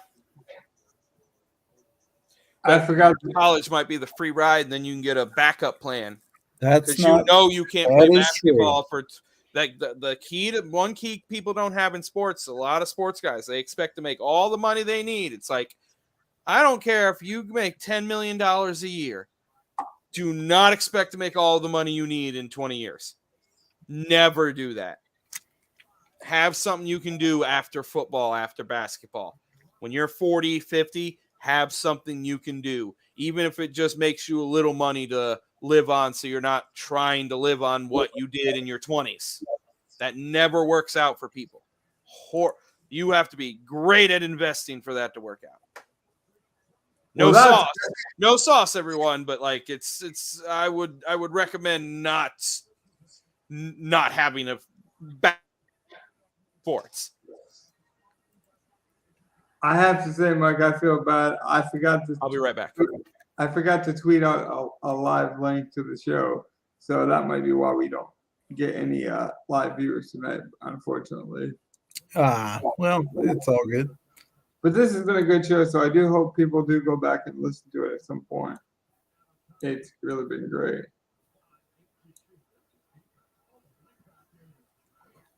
I forgot college might be the free ride, and then you can get a backup plan. That's you can't play basketball for the key people don't have in sports. A lot of sports guys they expect to make all the money they need. It's like I don't care if you make $10 million a year. Do not expect to make all the money you need in 20 years. Never do that. Have something you can do after football, after basketball. When you're 40, 50, have something you can do, even if it just makes you a little money to live on so you're not trying to live on what you did in your 20s. That never works out for people. You have to be great at investing for that to work out. No sauce, everyone. But it's. I would recommend not having a back sports. I have to say, Mike, I feel bad. I'll be right back. I forgot to tweet out a live link to the show, so that might be why we don't get any live viewers tonight, unfortunately. Well, it's all good. But this has been a good show, so I do hope people do go back and listen to it at some point. It's really been great.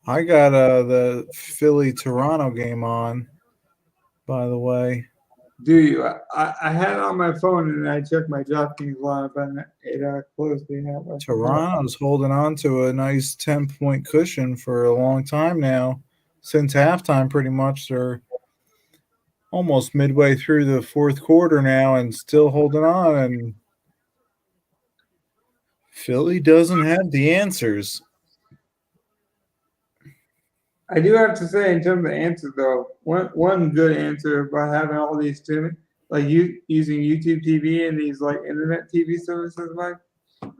I got the Philly-Toronto game on, by the way. Do you? I had it on my phone, and I checked my DraftKings lineup, and it closed the app. Toronto's holding on to a nice 10-point cushion for a long time now. Since halftime, pretty much. They're almost midway through the fourth quarter now and still holding on. And Philly doesn't have the answers. I do have to say, in terms of answers, though, one good answer about having all these streaming, like using YouTube TV and these internet TV services, Mike,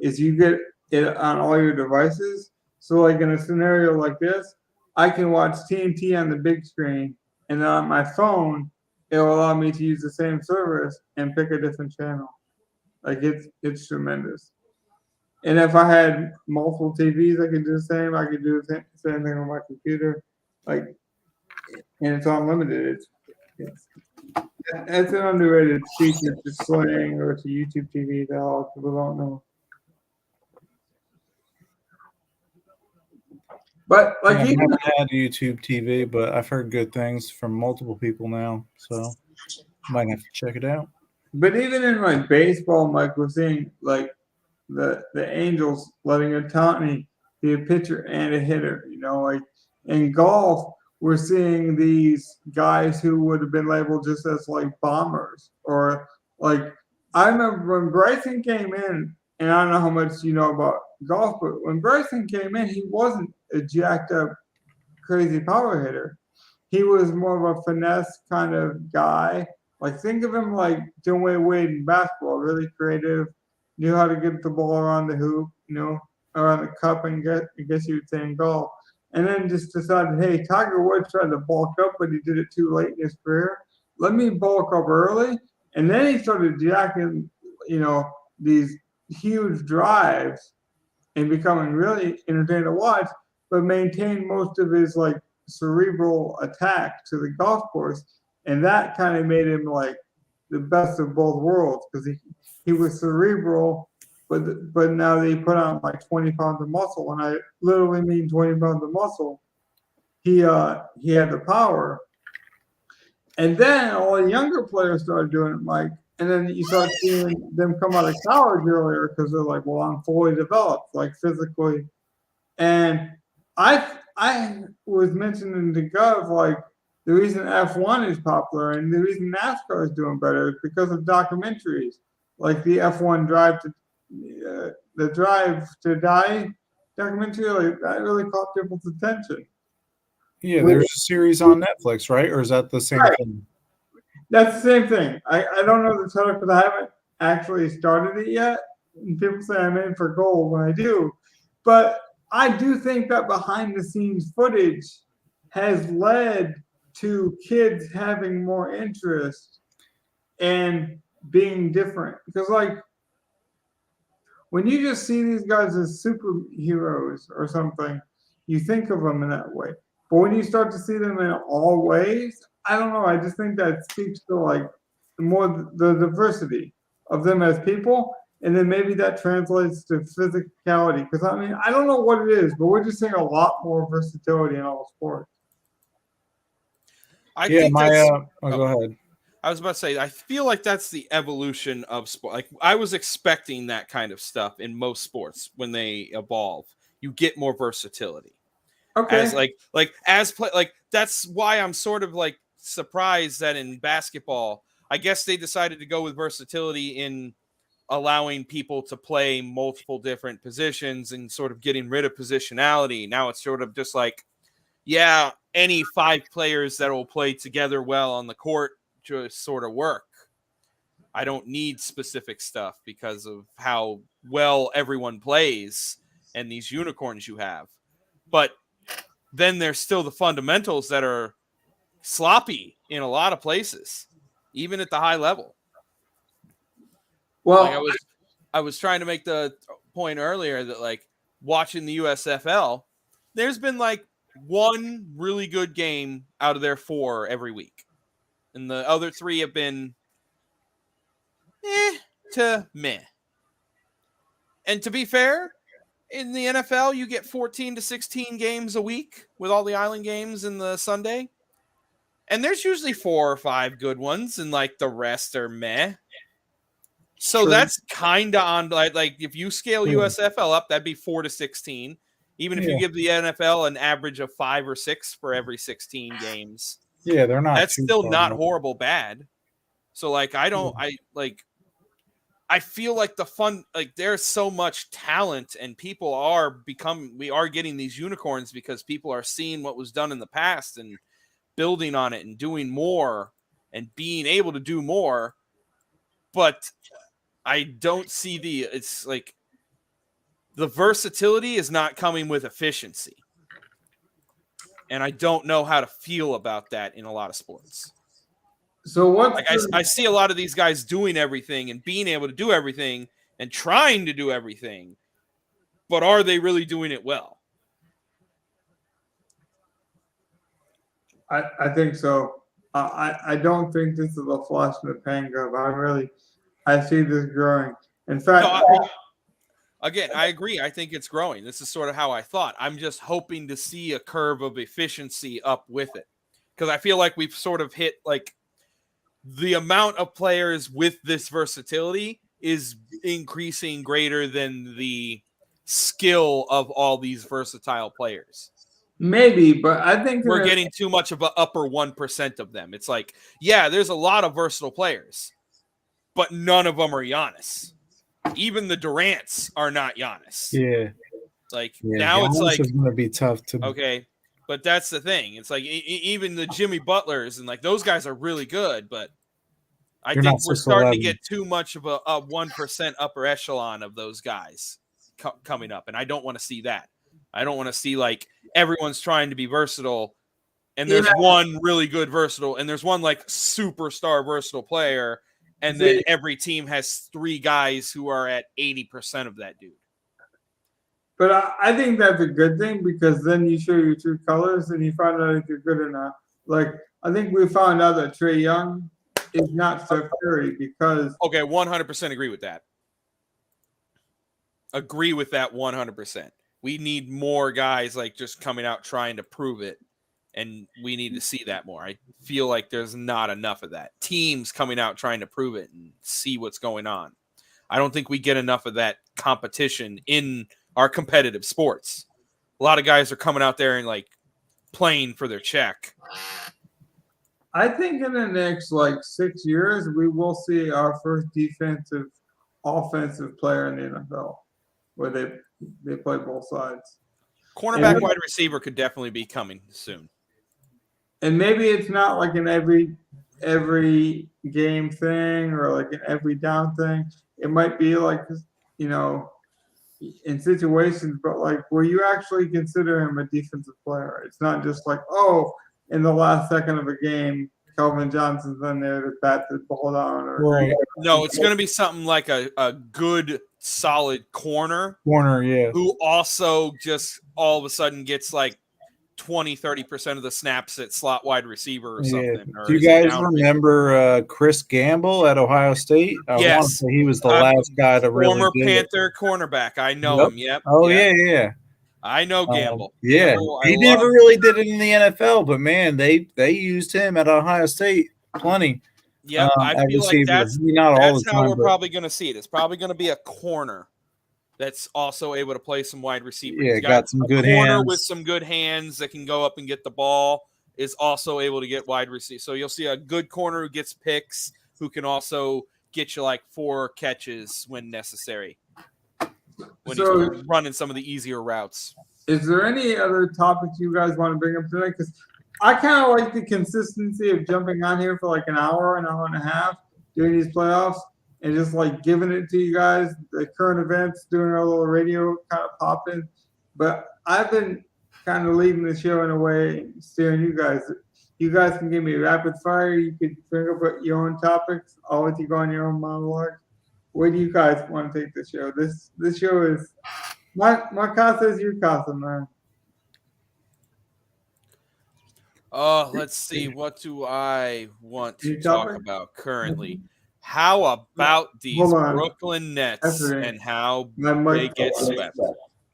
is you get it on all your devices. So, in a scenario like this, I can watch TNT on the big screen, and then on my phone, it will allow me to use the same service and pick a different channel. It's tremendous. And if I had multiple TVs, I could do the same. I could do the same thing on my computer, and it's unlimited. It's an underrated feature to Sling or to YouTube TV that a lot of people don't know. But I haven't had YouTube TV, but I've heard good things from multiple people now, so might have to check it out. But even in baseball, Mike, we're seeing the Angels letting Ohtani be a pitcher and a hitter. In golf, we're seeing these guys who would have been labeled just as bombers, or I remember when Bryson came in, and I don't know how much you know about golf, but when Bryson came in, he wasn't a jacked up, crazy power hitter. He was more of a finesse kind of guy. Think of him like Dwayne Wade in basketball, really creative, knew how to get the ball around the hoop. around the cup and I guess you would say in golf. And then just decided, hey, Tiger Woods tried to bulk up, but he did it too late in his career. Let me bulk up early. And then he started jacking, these huge drives and becoming really entertaining to watch, but maintained most of his like cerebral attack to the golf course. And that kind of made him like the best of both worlds because he was cerebral, but now they put on like 20 pounds of muscle, and I literally mean 20 pounds of muscle. He had the power, and then all the younger players started doing it, Mike. And then you start seeing them come out of college earlier because they're like, well, I'm fully developed, like physically. And I was mentioning to Gov like the reason F1 is popular and the reason NASCAR is doing better is because of documentaries like the F1 the Drive to Die documentary. Like that really caught people's attention. Yeah, there's a series on Netflix, right? Or is that the same thing? That's the same thing. I don't know the title because I haven't actually started it yet. And people say I'm in for gold when I do. But I do think that behind the scenes footage has led to kids having more interest and being different. Because like when you just see these guys as superheroes or something, you think of them in that way. But when you start to see them in all ways, I don't know. I just think that speaks to like the diversity of them as people, and then maybe that translates to physicality. Because I mean, I don't know what it is, but we're just seeing a lot more versatility in all sports. I think go ahead. I was about to say, I feel like that's the evolution of sport. Like I was expecting that kind of stuff in most sports when they evolve. You get more versatility. Okay. As that's why I'm sort of like surprised that in basketball, I guess they decided to go with versatility in allowing people to play multiple different positions and sort of getting rid of positionality. Now it's sort of just like, yeah, any 5 players that will play together well on the court just sort of work. I don't need specific stuff because of how well everyone plays and these unicorns you have. But then there's still the fundamentals that are sloppy in a lot of places, even at the high level. Well, like I was trying to make the point earlier that like watching the USFL, there's been like one really good game out of their 4 every week. And the other 3 have been to meh. And to be fair, in the NFL, you get 14 to 16 games a week with all the island games and the Sunday. And there's usually 4 or 5 good ones, and like the rest are meh. So True. that's kind of on like if you scale USFL up, that'd be 4 to 16. Even if you give the NFL an average of 5 or 6 for every 16 games. Yeah, they're not. That's still not horrible bad. So like I feel like the fun, like there's so much talent and we are getting these unicorns because people are seeing what was done in the past and building on it and doing more and being able to do more. But I don't see it's like the versatility is not coming with efficiency. And I don't know how to feel about that in a lot of sports. So what? Like I see a lot of these guys doing everything and being able to do everything and trying to do everything, but are they really doing it well? I think so. I don't think this is a flash in the pan, Gov. I see this growing. In fact, again, I agree. I think it's growing. This is sort of how I thought. I'm just hoping to see a curve of efficiency up with it. Because I feel like we've sort of hit like the amount of players with this versatility is increasing greater than the skill of all these versatile players. Maybe, but I think we're getting too much of an upper 1% of them. It's like, yeah, there's a lot of versatile players, but none of them are Giannis. Even the Durants are not Giannis. Yeah. Now Giannis it's like is going to be tough to. Okay, but that's the thing. It's like even the Jimmy Butlers and like those guys are really good, but I think we're starting to get too much of a 1% upper echelon of those guys. coming up, and I don't want to see that. I don't want to see like everyone's trying to be versatile, and there's one really good versatile, and there's one like superstar versatile player, and then every team has 3 guys who are at 80% of that dude. But I think that's a good thing because then you show your true colors and you find out if you're good or not. Like, I think we found out that Trae Young is not Steph Curry because... Okay, 100% agree with that. Agree with that 100%. We need more guys like just coming out trying to prove it, and we need to see that more. I feel like there's not enough of that. Teams coming out trying to prove it and see what's going on. I don't think we get enough of that competition in our competitive sports. A lot of guys are coming out there and like playing for their check. I think in the next like 6 years, we will see our first defensive, offensive player in the NFL where they play both sides. Cornerback, wide receiver could definitely be coming soon. And maybe it's not like an every game thing or like an every down thing. It might be like, you know, in situations, but like where you actually consider him a defensive player. It's not just like, oh, in the last second of a game, Calvin Johnson's in there to bat the ball down. Or No, it's going to be something like a good, solid corner. Yeah. Who also just all of a sudden gets like 20-30% of the snaps at slot wide receiver or something. Do you guys remember Chris Gamble at Ohio State? I want to say he was the last guy to really former Panther cornerback. I know him. Yep. Oh yeah. I know Gamble. Gamble, he never really did it in the NFL, but man, they used him at Ohio State plenty. Yeah, I feel like that's how we're probably going to see it. It's probably going to be a corner that's also able to play some wide receiver. Yeah, got some good hands. With some good hands that can go up and get the ball is also able to get wide receiver. So you'll see a good corner who gets picks, who can also get you like 4 catches when necessary. When he's running some of the easier routes. Is there any other topics you guys want to bring up tonight? Because I kind of like the consistency of jumping on here for like an hour and a half during these playoffs. And just like giving it to you guys, the current events, doing our little radio kind of popping. But I've been kind of leading the show in a way, steering you guys. You guys can give me rapid fire. You could bring up your own topics. I'll let you go on your own monologue. Where do you guys want to take the show? This show is my casa is your casa, man. Let's see. What do I want to talk about currently? How about these Brooklyn Nets and how they get swept?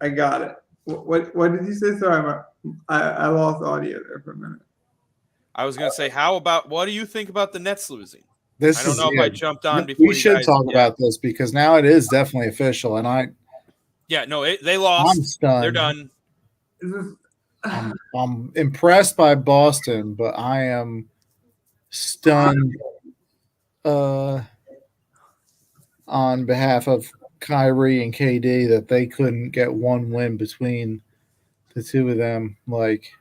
I got it. What did you say? Sorry, I lost audio there for a minute. I was going to say, what do you think about the Nets losing? I don't know if I jumped on before. We should talk about this because now it is definitely official, and they lost. I'm stunned. They're done. I'm impressed by Boston, but I am stunned on behalf of Kyrie and KD that they couldn't get one win between the two of them. Like,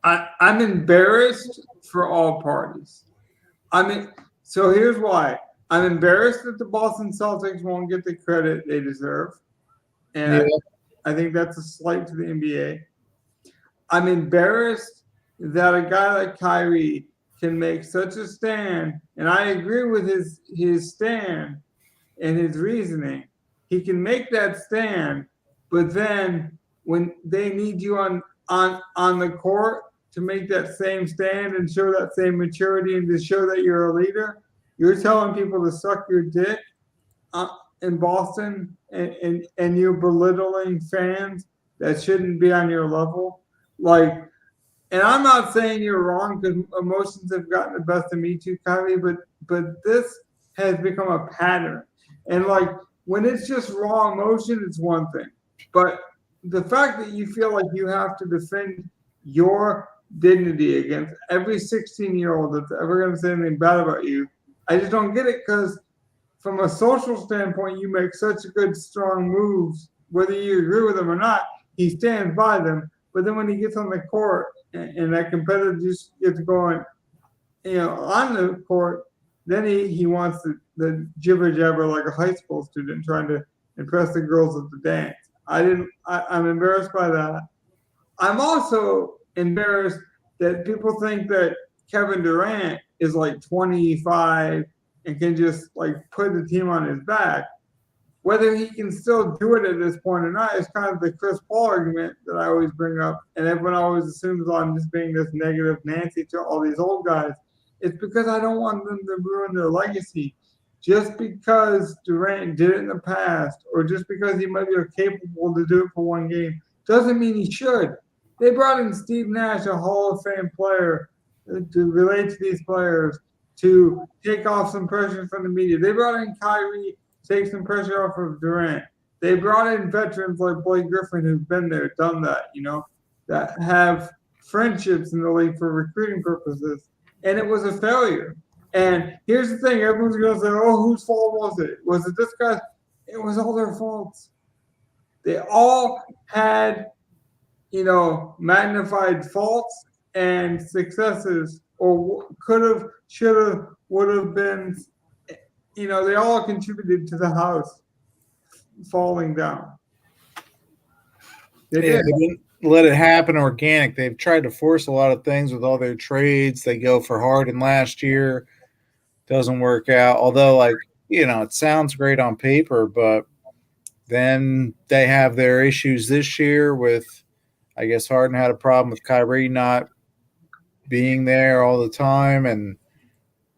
I'm embarrassed for all parties. So here's why. I'm embarrassed that the Boston Celtics won't get the credit they deserve. And I think that's a slight to the NBA. I'm embarrassed that a guy like Kyrie can make such a stand, and I agree with his stand and his reasoning. He can make that stand, but then when they need you on the court to make that same stand and show that same maturity and to show that you're a leader, you're telling people to suck your dick in Boston and you're belittling fans that shouldn't be on your level. Like, and I'm not saying you're wrong because emotions have gotten the best of me too, Kyrie, but this has become a pattern. And like when it's just raw emotion, it's one thing. But the fact that you feel like you have to defend your dignity against every 16-year-old that's ever going to say anything bad about you, I just don't get it because from a social standpoint, you make such good, strong moves, whether you agree with them or not, he stands by them. But then when he gets on the court and that competitor just gets going, on the court, then he wants the jibber jabber like a high school student trying to impress the girls at the dance. I'm embarrassed by that. I'm also embarrassed that people think that Kevin Durant is like 25 and can just like put the team on his back. Whether he can still do it at this point or not is kind of the Chris Paul argument that I always bring up. And everyone always assumes I'm just being this negative Nancy to all these old guys. It's because I don't want them to ruin their legacy. Just because Durant did it in the past, or just because he might be capable to do it for one game, doesn't mean he should. They brought in Steve Nash, a Hall of Fame player, to relate to these players, to take off some pressure from the media. They brought in Kyrie to take some pressure off of Durant. They brought in veterans like Blake Griffin who've been there, done that, that have friendships in the league for recruiting purposes. And it was a failure. And here's the thing, everyone's going to say, oh, whose fault was it? Was it this guy? It was all their faults. They all had, magnified faults and successes, or could have, should have, would have been, they all contributed to the house falling down. They didn't let it happen organic. They've tried to force a lot of things with all their trades. They go for Harden last year. Doesn't work out. Although, it sounds great on paper, but then they have their issues this year with, I guess Harden had a problem with Kyrie not being there all the time and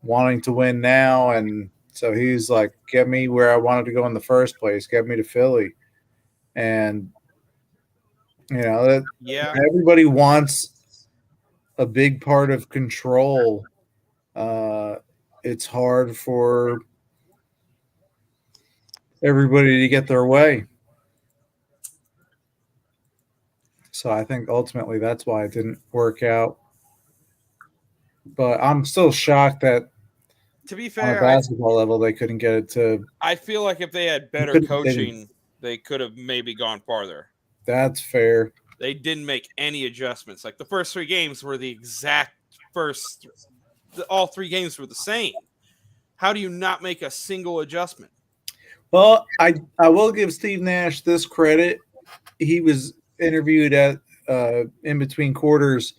wanting to win now. And so he's like, get me where I wanted to go in the first place. Get me to Philly. And, everybody wants a big part of control. It's hard for everybody to get their way. So I think ultimately that's why it didn't work out. But I'm still shocked that, to be fair, on a basketball level, they couldn't get it to. I feel like if they had better coaching, they could have maybe gone farther. That's fair. They didn't make any adjustments. Like the first 3 games were the exact first. All 3 games were the same. How do you not make a single adjustment? Well, I will give Steve Nash this credit. He was interviewed at in between quarters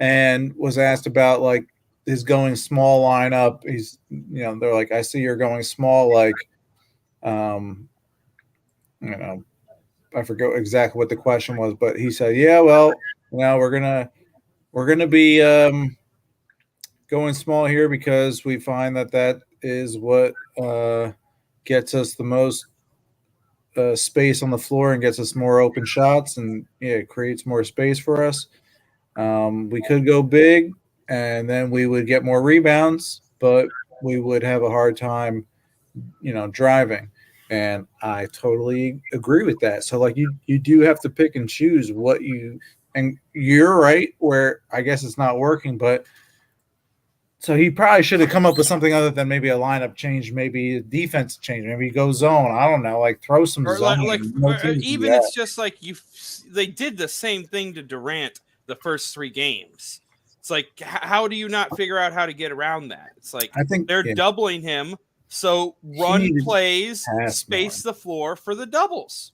and was asked about his going small lineup. He's they're like, I see you're going small, I forget exactly what the question was, but he said, yeah, well, we're gonna be going small here because we find that is what gets us the most space on the floor and gets us more open shots, and it creates more space for us. We could go big and then we would get more rebounds, but we would have a hard time, driving. And I totally agree with that. So you do have to pick and choose what and you're right where I guess it's not working, but so he probably should have come up with something other than maybe a lineup change, maybe a defense change, maybe go zone. I don't know, throw some zone. Even it's just they did the same thing to Durant the first 3 games. It's how do you not figure out how to get around that? It's I think they're doubling him, so run plays, space the floor for the doubles.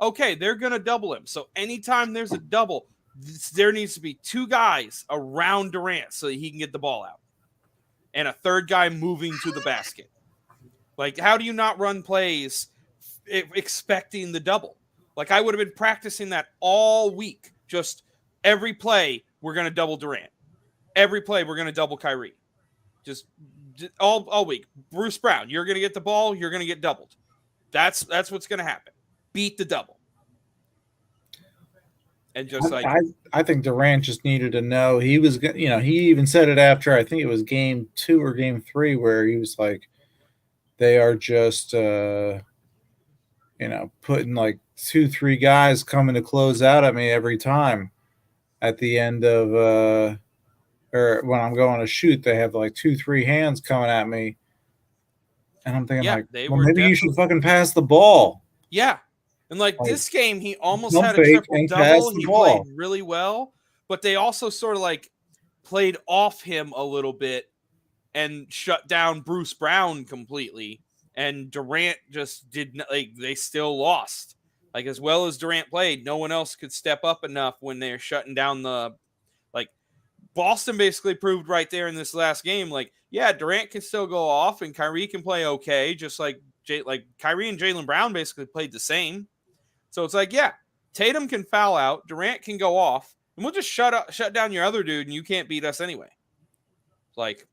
Okay, they're going to double him. So anytime there's a double, there needs to be 2 guys around Durant so that he can get the ball out, and a third guy moving to the basket. How do you not run plays expecting the double? I would have been practicing that all week. Just every play, we're going to double Durant. Every play, we're going to double Kyrie. Just all week. Bruce Brown, you're going to get the ball. You're going to get doubled. That's what's going to happen. Beat the double. And just I think Durant just needed to know he was, he even said it after, I think it was game 2 or game 3, where he was like, they are just, putting 2-3 guys coming to close out at me every time at the end of, or when I'm going to shoot, they have 2-3 hands coming at me. And I'm thinking maybe you should fucking pass the ball. Yeah. And this game, he almost had a triple-double. He played really well, but they also sort of played off him a little bit and shut down Bruce Brown completely. And Durant just did not, like, they still lost. Like, as well as Durant played, no one else could step up enough when they're shutting down like, Boston basically proved right there in this last game, like, yeah, Durant can still go off and Kyrie can play okay, just like Kyrie and Jaylen Brown basically played the same. So it's like, yeah, Tatum can foul out, Durant can go off, and we'll just shut down your other dude, and you can't beat us anyway. Like,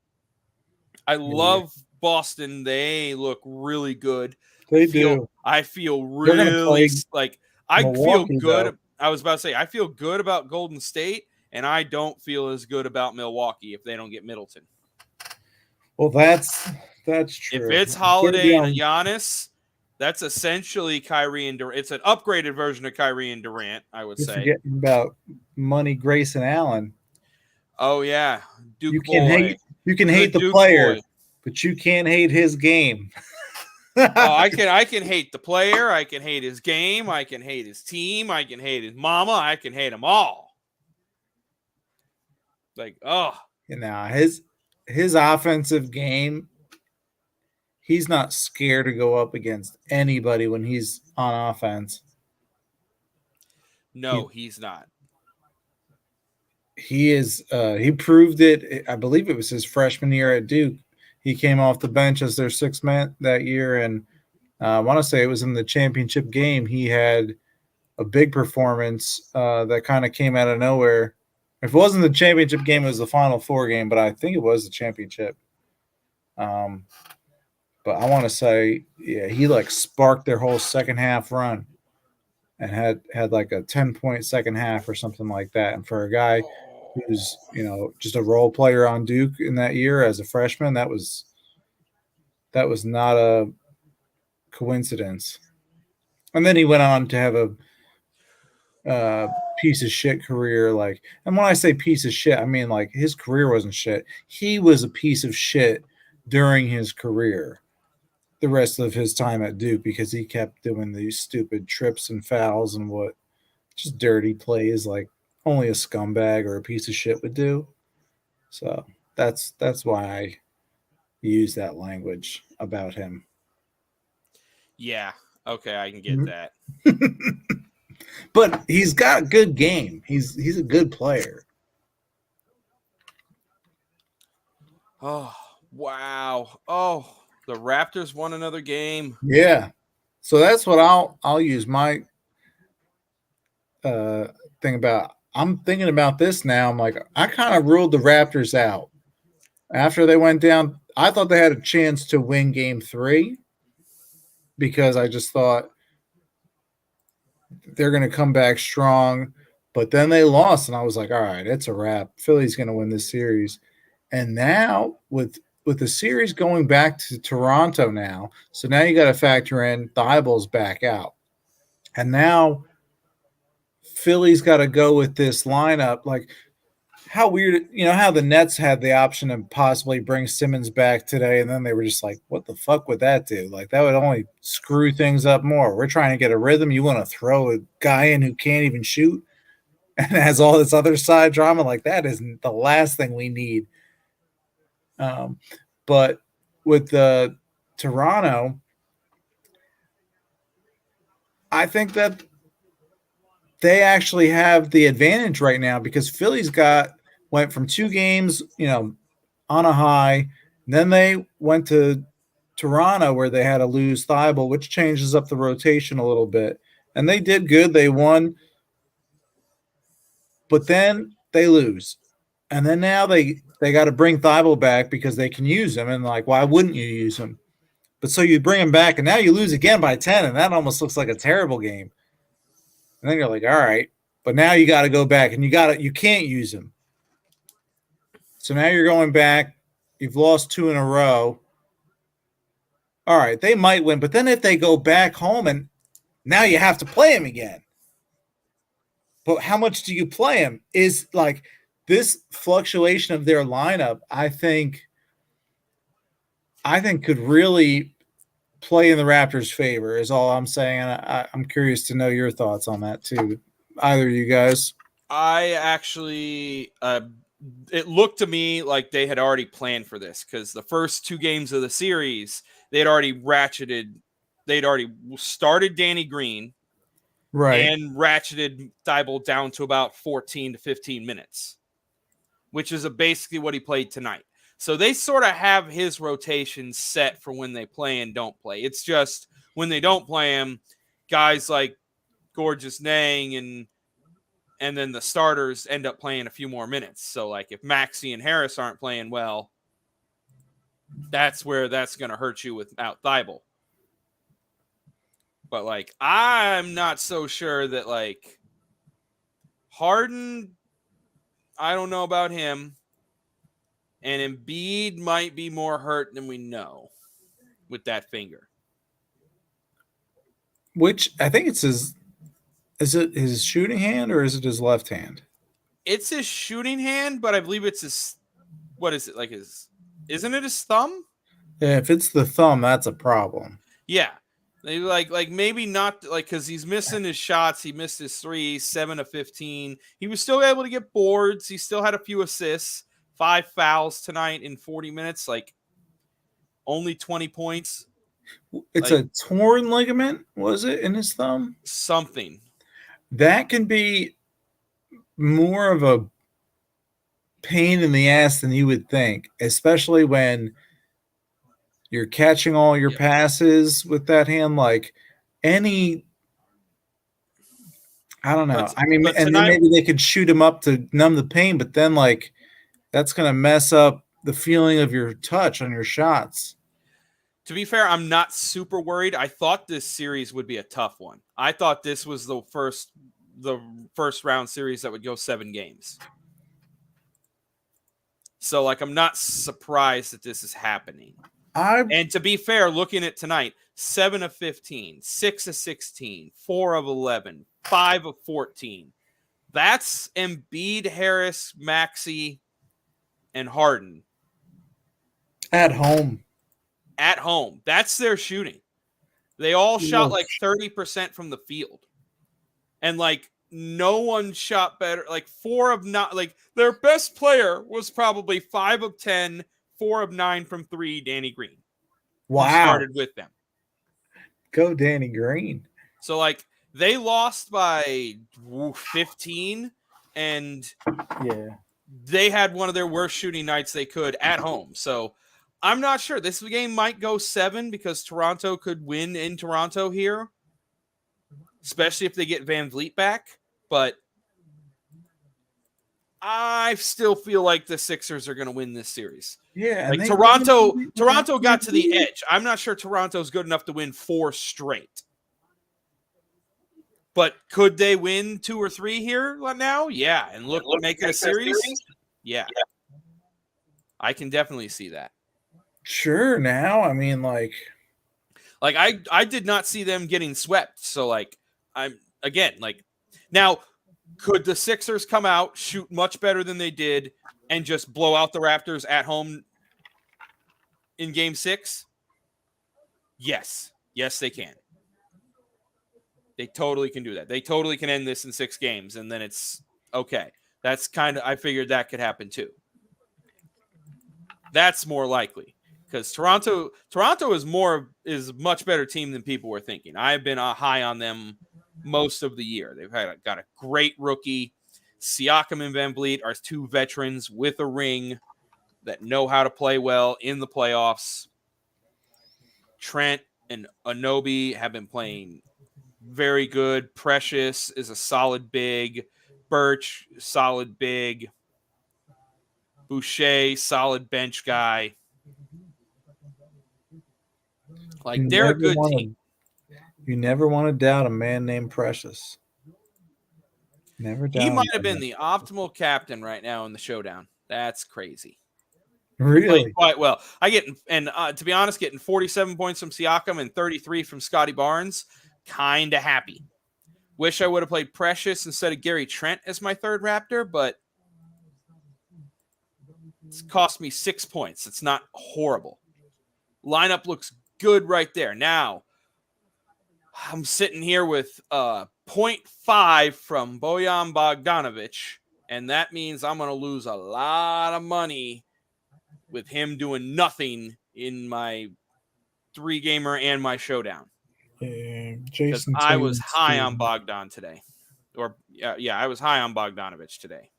I love Boston. They look really good. They do. I feel They're gonna really play like I feel Milwaukee, good. though. I was about to say I feel good about Golden State, and I don't feel as good about Milwaukee if they don't get Middleton. Well, that's true. If it's Holiday and Giannis, that's essentially Kyrie and Durant. It's an upgraded version of Kyrie and Durant, I would You're say. forgetting about Money, Grayson Allen. Oh yeah, Duke You boy. can hate the Duke player, boy. but you can't hate his game. Oh, I can hate the player. I can hate his game. I can hate his team. I can hate his mama. I can hate them all. Like, oh, His offensive game, he's not scared to go up against anybody when he's on offense. no, he's not. He is. He proved it. I believe it was his freshman year at Duke. He came off the bench as their sixth man that year, and I want to say it was in the championship game. He had a big performance that kind of came out of nowhere. If it wasn't the championship game, it was the Final Four game, but I think it was the championship. But I want to say, yeah, he like sparked their whole second half run and had like a 10-point second half or something like that. And for a guy who's, just a role player on Duke in that year as a freshman, that was not a coincidence. And then he went on to have a piece of shit career. And when I say piece of shit, I mean like his career wasn't shit. He was a piece of shit during his career, the rest of his time at Duke, because he kept doing these stupid trips and fouls and what just dirty plays like only a scumbag or a piece of shit would do. So that's why I use that language about him. Yeah. Okay, I can get that. But he's got a good game. He's a good player. Oh, wow. Oh, the Raptors won another game. Yeah. So that's what I'll use my thing about. I'm thinking about this now. I'm like, I kind of ruled the Raptors out after they went down. I thought they had a chance to win game 3 because I just thought they're going to come back strong. But then they lost, and I was like, all right, it's a wrap. Philly's going to win this series. And now with the series going back to Toronto now, so now you got to factor in Thibel's back out. And now Philly's got to go with this lineup. Like, how weird, how the Nets had the option to possibly bring Simmons back today, and then they were just like, what the fuck would that do? Like, that would only screw things up more. We're trying to get a rhythm. You want to throw a guy in who can't even shoot and has all this other side drama? Like, that is the last thing we need. But with the Toronto, I think that they actually have the advantage right now because Philly's went from 2 games, on a high. Then they went to Toronto where they had to lose Thibault, which changes up the rotation a little bit. And they did good. They won. But then they lose. And then now they got to bring Thibault back because they can use him. And like, why wouldn't you use him? But so you bring him back, and now you lose again by 10, and that almost looks like a terrible game. And then you're like, all right, but now you got to go back, and you can't use him. So now you're going back. You've lost 2 in a row. All right, they might win, but then if they go back home, and now you have to play him again. But how much do you play him? Is like this fluctuation of their lineup, I think could really play in the Raptors' favor is all I'm saying. And I'm curious to know your thoughts on that too. Either of you guys. I actually it looked to me like they had already planned for this because the first 2 games of the series, they'd already started Danny Green Right. and ratcheted Thibault down to about 14 to 15 minutes, which is basically what he played tonight. So they sort of have his rotation set for when they play and don't play. It's just when they don't play him, guys like Gorgeous Nang and then the starters end up playing a few more minutes. So like if Maxey and Harris aren't playing well, that's where that's going to hurt you without Thibault. But like I'm not so sure that like Harden, I don't know about him. And Embiid might be more hurt than we know with that finger. Which I think it's his. Is it his shooting hand or is it his left hand? It's his shooting hand, but I believe it's his. What is it like? Isn't it his thumb? Yeah, if it's the thumb, that's a problem. Yeah, like maybe not like because he's missing his shots. He missed his 3, 7 of 15. He was still able to get boards. He still had a few assists. 5 fouls tonight in 40 minutes. Like only 20 points. It's like, a torn ligament, was it, in his thumb? Something. That can be more of a pain in the ass than you would think, especially when you're catching all your passes with that hand. Like any, I don't know. I mean, and then maybe they could shoot him up to numb the pain, but then like that's going to mess up the feeling of your touch on your shots. To be fair, I'm not super worried. I thought this series would be a tough one. I thought this was the first round series that would go 7 games. So, like, I'm not surprised that this is happening. And to be fair, looking at tonight, 7 of 15, 6 of 16, 4 of 11, 5 of 14. That's Embiid, Harris, Maxey, and Harden. At home. At home. That's their shooting. They all shot like 30% from the field. And like no one shot better. Like 4 of 9, like their best player was probably 5 of 10, 4 of 9 from 3, Danny Green. Wow. Started with them. Go Danny Green. So like they lost by 15 and they had one of their worst shooting nights they could at home. So I'm not sure. This game might go 7 because Toronto could win in Toronto here, especially if they get Van Vliet back. But I still feel like the Sixers are going to win this series. Yeah, like Toronto got to the edge. I'm not sure Toronto's good enough to win 4 straight. But could they win 2 or 3 here now? Yeah, and make it a series? Yeah. I can definitely see that. Sure. Now, I mean, like I did not see them getting swept. So like I'm again like now could the Sixers come out, shoot much better than they did, and just blow out the Raptors at home in Game 6? Yes, they can. They totally can do that. They totally can end this in 6 games, and then it's okay. That's kind of I figured that could happen too. That's more likely. Because Toronto is much better team than people were thinking. I've been high on them most of the year. They've got a great rookie. Siakam and Van Vliet are 2 veterans with a ring that know how to play well in the playoffs. Trent and Anunoby have been playing very good. Precious is a solid big. Birch, solid big. Boucher, solid bench guy. Like they're a good team. You never want to doubt a man named Precious. Never doubt. He might have been the optimal captain right now in the showdown. That's crazy. Really? Played quite well. To be honest, getting 47 points from Siakam and 33 from Scotty Barnes, kind of happy. Wish I would have played Precious instead of Gary Trent as my third Raptor, but it's cost me 6 points. It's not horrible. Lineup looks good right there. Now, I'm sitting here with 0.5 from Bojan Bogdanovic And that means I'm going to lose a lot of money with him doing nothing in my 3-gamer and my showdown. Yeah, Because Jason. I was Tatum's high on good. Bogdan today. Or, yeah, I was high on Bogdanovich today.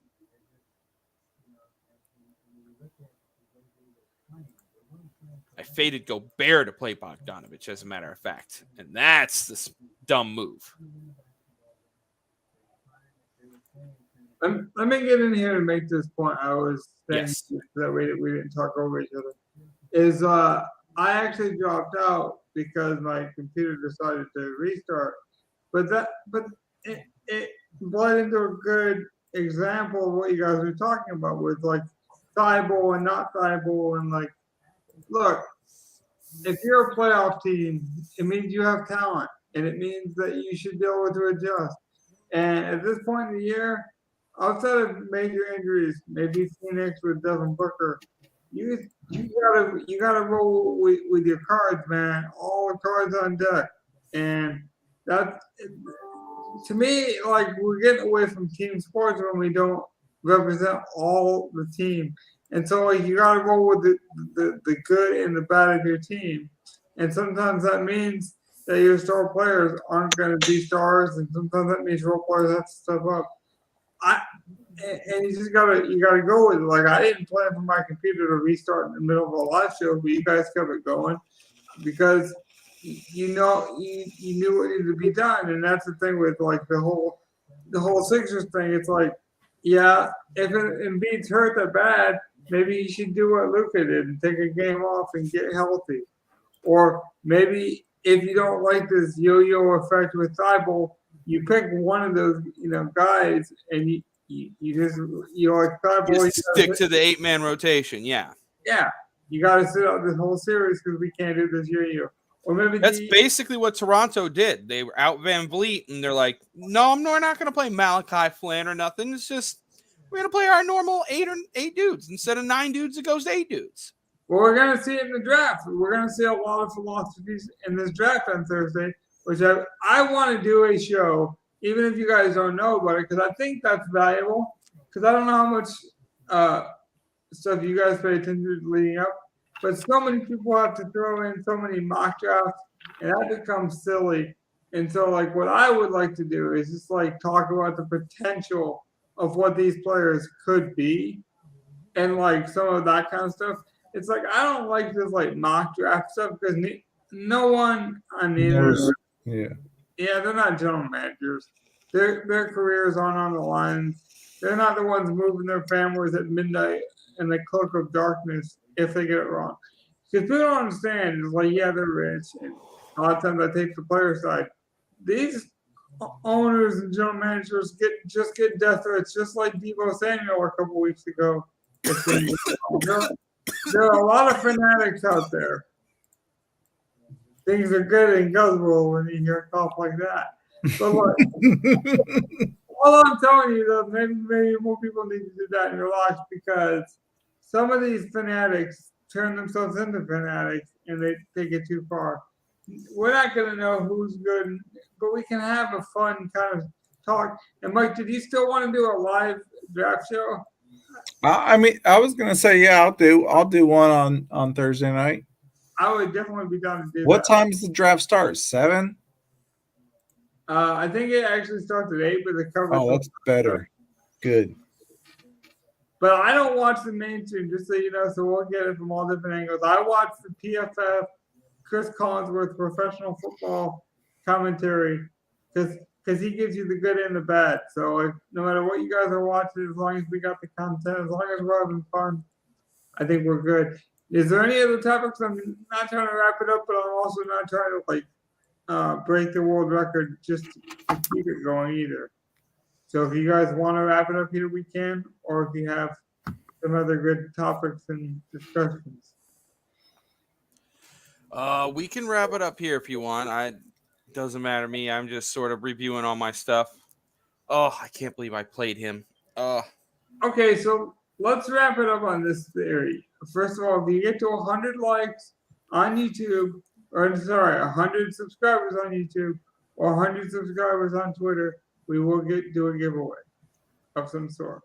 I faded Gobert to play Bogdanovich, as a matter of fact. And that's this dumb move. Let me get in here and make this point. I was saying Yes. that we didn't talk over each other. Is I actually dropped out because my computer decided to restart. But it bled into a good example of what you guys were talking about with like Thibault and not Thibault and like, look, if you're a playoff team, it means you have talent and it means that you should be able to adjust. And at this point in the year, outside of major injuries, maybe Phoenix with Devin Booker, you gotta roll with your cards, man. All the cards on deck, and that to me, like we're getting away from team sports when we don't represent all the team, and so like you gotta roll with the good and the bad of your team, and sometimes that means that your star players aren't going to be stars, and sometimes that means role players have to step up. And you gotta go with it. Like I didn't plan for my computer to restart in the middle of a live show, but you guys kept it going because you knew what needed to be done, and that's the thing with like the whole Sixers thing. It's like, yeah, if Embiid's hurt that bad, maybe you should do what Luka did and take a game off and get healthy, or maybe if you don't like this yo-yo effect with Thibault, you pick one of those guys and you just like Thibault. You stick to the 8-man rotation, yeah. Yeah, you got to sit out this whole series because we can't do this yo-yo. Or maybe that's basically what Toronto did. They were out Van Vliet, and they're like, "No, we're not going to play Malachi Flynn or nothing. It's just we're going to play our normal 8 dudes instead of 9 dudes. It goes to 8 dudes." Well, we're going to see it in the draft. We're going to see a lot of philosophies in this draft on Thursday, which I want to do a show, even if you guys don't know about it, because I think that's valuable. Because I don't know how much stuff you guys pay attention to leading up, but so many people have to throw in so many mock drafts, and that becomes silly. And so, like, what I would like to do is just like talk about the potential of what these players could be, and like some of that kind of stuff. It's like I don't like this like mock draft stuff because no one on the internet, they're not general managers. Their careers aren't on the line. They're not the ones moving their families at midnight in the cloak of darkness if they get it wrong. Because people don't understand. It's like, yeah, they're rich, and a lot of times I take the player side. These owners and general managers get death threats, just like Deebo Samuel a couple weeks ago. There are a lot of fanatics out there. Things are good in Guzzel when you hear a cough like that. But look, all I'm telling you, though, maybe more people need to do that in your lives because some of these fanatics turn themselves into fanatics and they take it too far. We're not going to know who's good, but we can have a fun kind of talk. And Mike, did you still want to do a live draft show? I mean, I was gonna say, yeah, I'll do one on Thursday night. I would definitely be down to do What that. time does the draft start? 7? I think it actually starts at 8, but the cover. Oh, that's better. Good. But I don't watch the mainstream, just so you know, so we'll get it from all different angles. I watch the PFF, Chris Collinsworth professional football commentary because he gives you the good and the bad. So no matter what you guys are watching, as long as we got the content, as long as we're having fun, I think we're good. Is there any other topics? I'm not trying to wrap it up, but I'm also not trying to break the world record just to keep it going either. So if you guys want to wrap it up here, we can, or if you have some other good topics and discussions. We can wrap it up here if you want. Doesn't matter to me. I'm just sort of reviewing all my stuff. Oh, I can't believe I played him. Okay, so let's wrap it up on this theory. First of all, if you get to 100 likes on YouTube, 100 subscribers on YouTube, or 100 subscribers on Twitter, we will do a giveaway of some sort.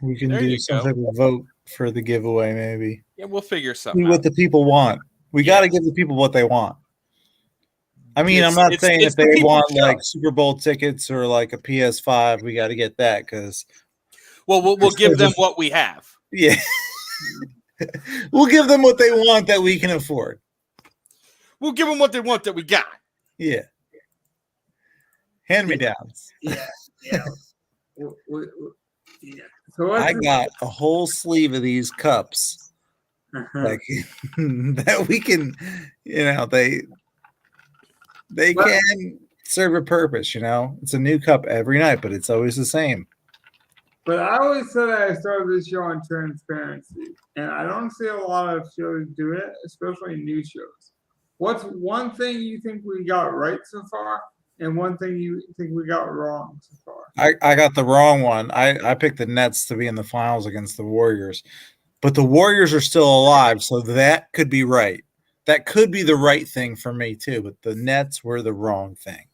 We can There do you some go. type of vote for the giveaway, maybe. Yeah, we'll figure See something what out. the people want. We Yeah. got to give the people what they want. I mean, I'm not saying it's if the they people's want show. like Super Bowl tickets or like a PS5, we got to get that because Well, we'll It's give still them just- what we have. yeah, we'll give them what they want that we can afford. We'll give them what they want that we got. Yeah, hand me downs. Yeah. Yeah. So I got a whole sleeve of these cups, like that we can, they But- can serve a purpose. It's a new cup every night, but it's always the same. But I always said I started this show on transparency, and I don't see a lot of shows do it, especially new shows. What's one thing you think we got right so far, and one thing you think we got wrong so far? I got the wrong one. I picked the Nets to be in the finals against the Warriors, but the Warriors are still alive, so that could be right. That could be the right thing for me too, but the Nets were the wrong thing.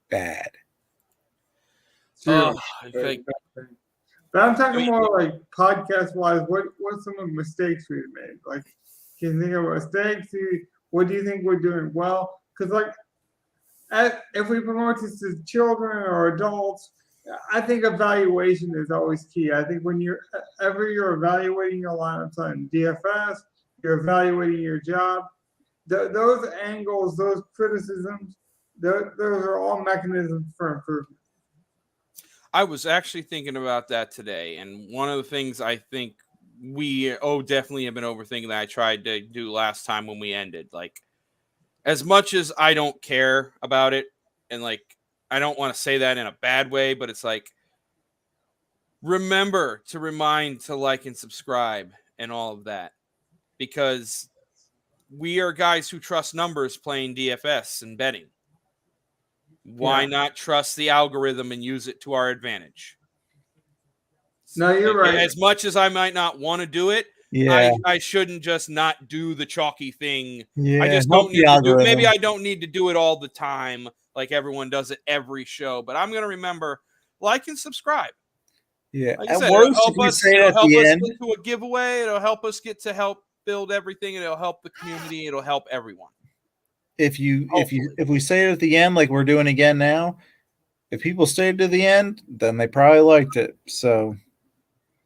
Bad. True. I think But I'm talking more like podcast wise. What's some of the mistakes we've made? Like, can you think of mistakes? What do you think we're doing well? Because if we promote this to children or adults, I think evaluation is always key. I think when you're evaluating your lineups on DFS, you're evaluating your job. Those angles, those criticisms, those are all mechanisms for improvement. I was actually thinking about that today, and one of the things I think we definitely have been overthinking that I tried to do last time when we ended. Like, as much as I don't care about it, and like I don't want to say that in a bad way, but it's like, remember to remind to like and subscribe and all of that, because we are guys who trust numbers playing DFS and betting. Why not trust the algorithm and use it to our advantage? No, you're right. As much as I might not want to do it, Yeah, I shouldn't just not do the chalky thing. yeah. I just help don't the need to do it. algorithm. Maybe I don't need to do it all the time, like everyone does it every show. But I'm going to remember, like and subscribe. Yeah. Like I At said, worst, it'll help if you us, say it it'll at help the us end, get to a giveaway. It'll help us get to help build everything. It'll help the community. It'll help everyone. if we say it at the end, like we're doing again now, if people stayed to the end, then they probably liked it. So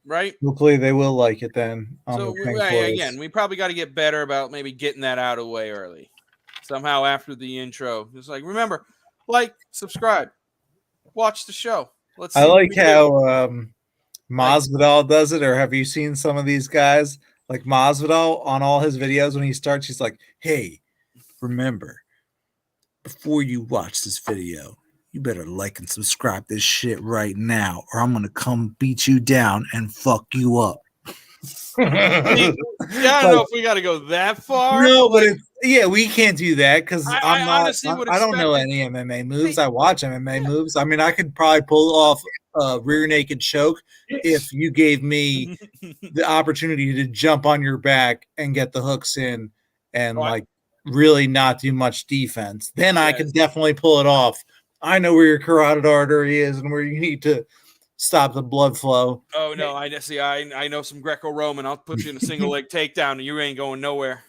Right? hopefully they will like it then. So again, we probably got to get better about maybe getting that out of the way early. Somehow after the intro, just like remember, like, subscribe, watch the show. Let's. I see what like we do. how Masvidal does it. Or have you seen some of these guys? Like Masvidal on all his videos when he starts, he's like, "Hey, remember, before you watch this video, you better like and subscribe this shit right now, or I'm gonna come beat you down and fuck you up." Yeah, I don't know if we got to go that far. No, but we can't do that because I I'm not. honestly would I don't know expect any MMA moves. I watch MMA moves. I mean, I could probably pull off a rear naked choke if you gave me the opportunity to jump on your back and get the hooks in and like really not do much defense. Then I could definitely pull it off. I know where your carotid artery is and where you need to stop the blood flow. Oh no, I know some Greco-Roman. I'll put you in a single leg takedown, and you ain't going nowhere.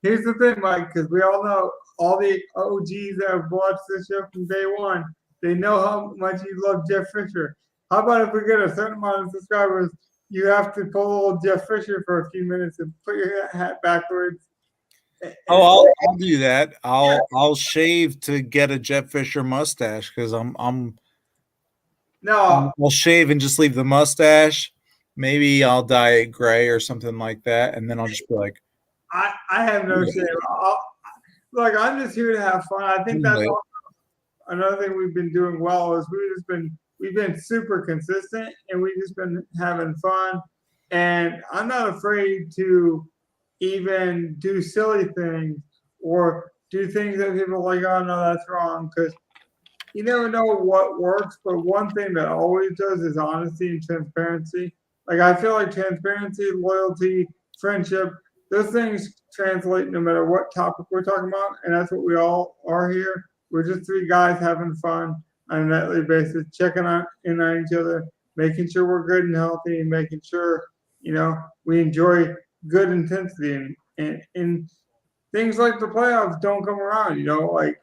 Here's the thing, Mike, because we all know all the OGs that have watched this show from day one. They know how much you love Jeff Fisher. How about if we get a certain amount of subscribers, you have to pull old Jeff Fisher for a few minutes and put your hat backwards. Oh, I'll do that. I'll shave to get a Jeff Fisher mustache because I'll shave and just leave the mustache. Maybe I'll dye it gray or something like that, and then I'll just be like, I have no shame. Look, I'm just here to have fun. I think that's also another thing we've been doing well is we've been super consistent and we've just been having fun. And I'm not afraid to even do silly things or do things that people are like, oh no, that's wrong. Because you never know what works, but one thing that always does is honesty and transparency. Like I feel like transparency, loyalty, friendship, those things translate no matter what topic we're talking about, and that's what we all are here. We're just three guys having fun on a nightly basis, checking in on each other, making sure we're good and healthy, and making sure, we enjoy good intensity and things like the playoffs don't come around, like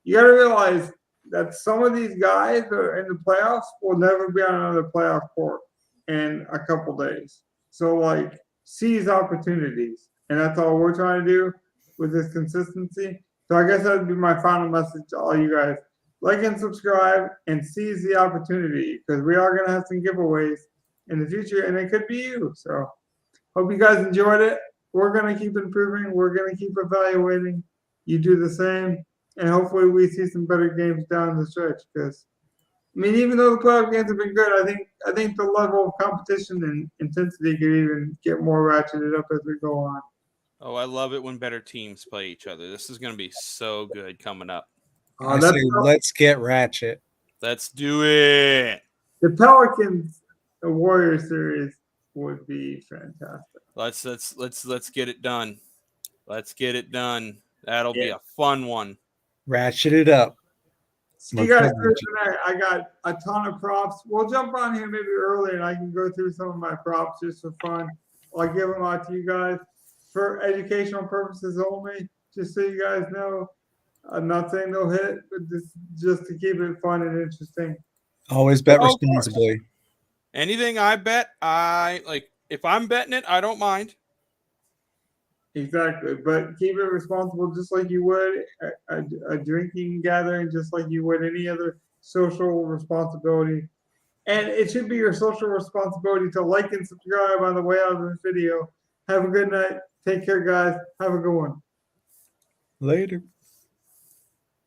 you got to realize that some of these guys that are in the playoffs will never be on another playoff court in a couple days. So like seize opportunities. And that's all we're trying to do with this consistency. So I guess that would be my final message to all you guys. Like and subscribe and seize the opportunity because we are going to have some giveaways in the future and it could be you. So hope you guys enjoyed it. We're going to keep improving. We're going to keep evaluating. You do the same. And hopefully we see some better games down the stretch because, even though the playoff games have been good, I think the level of competition and intensity could even get more ratcheted up as we go on. Oh, I love it when better teams play each other. This is going to be so good coming up. I say, let's get ratchet. Let's do it. The Pelicans, the Warriors series would be fantastic. Let's get it done. Let's get it done. That'll be a fun one. Ratchet it up. See you guys tonight. I got a ton of props. We'll jump on here maybe early and I can go through some of my props just for fun. I'll give them out to you guys for educational purposes only, just so you guys know. I'm not saying they'll hit, but just to keep it fun and interesting. Always bet responsibly. Anything I bet, if I'm betting it, I don't mind. Exactly, but keep it responsible just like you would a drinking gathering, just like you would any other social responsibility. And it should be your social responsibility to like and subscribe on the way out of this video. Have a good night. Take care, guys. Have a good one. Later.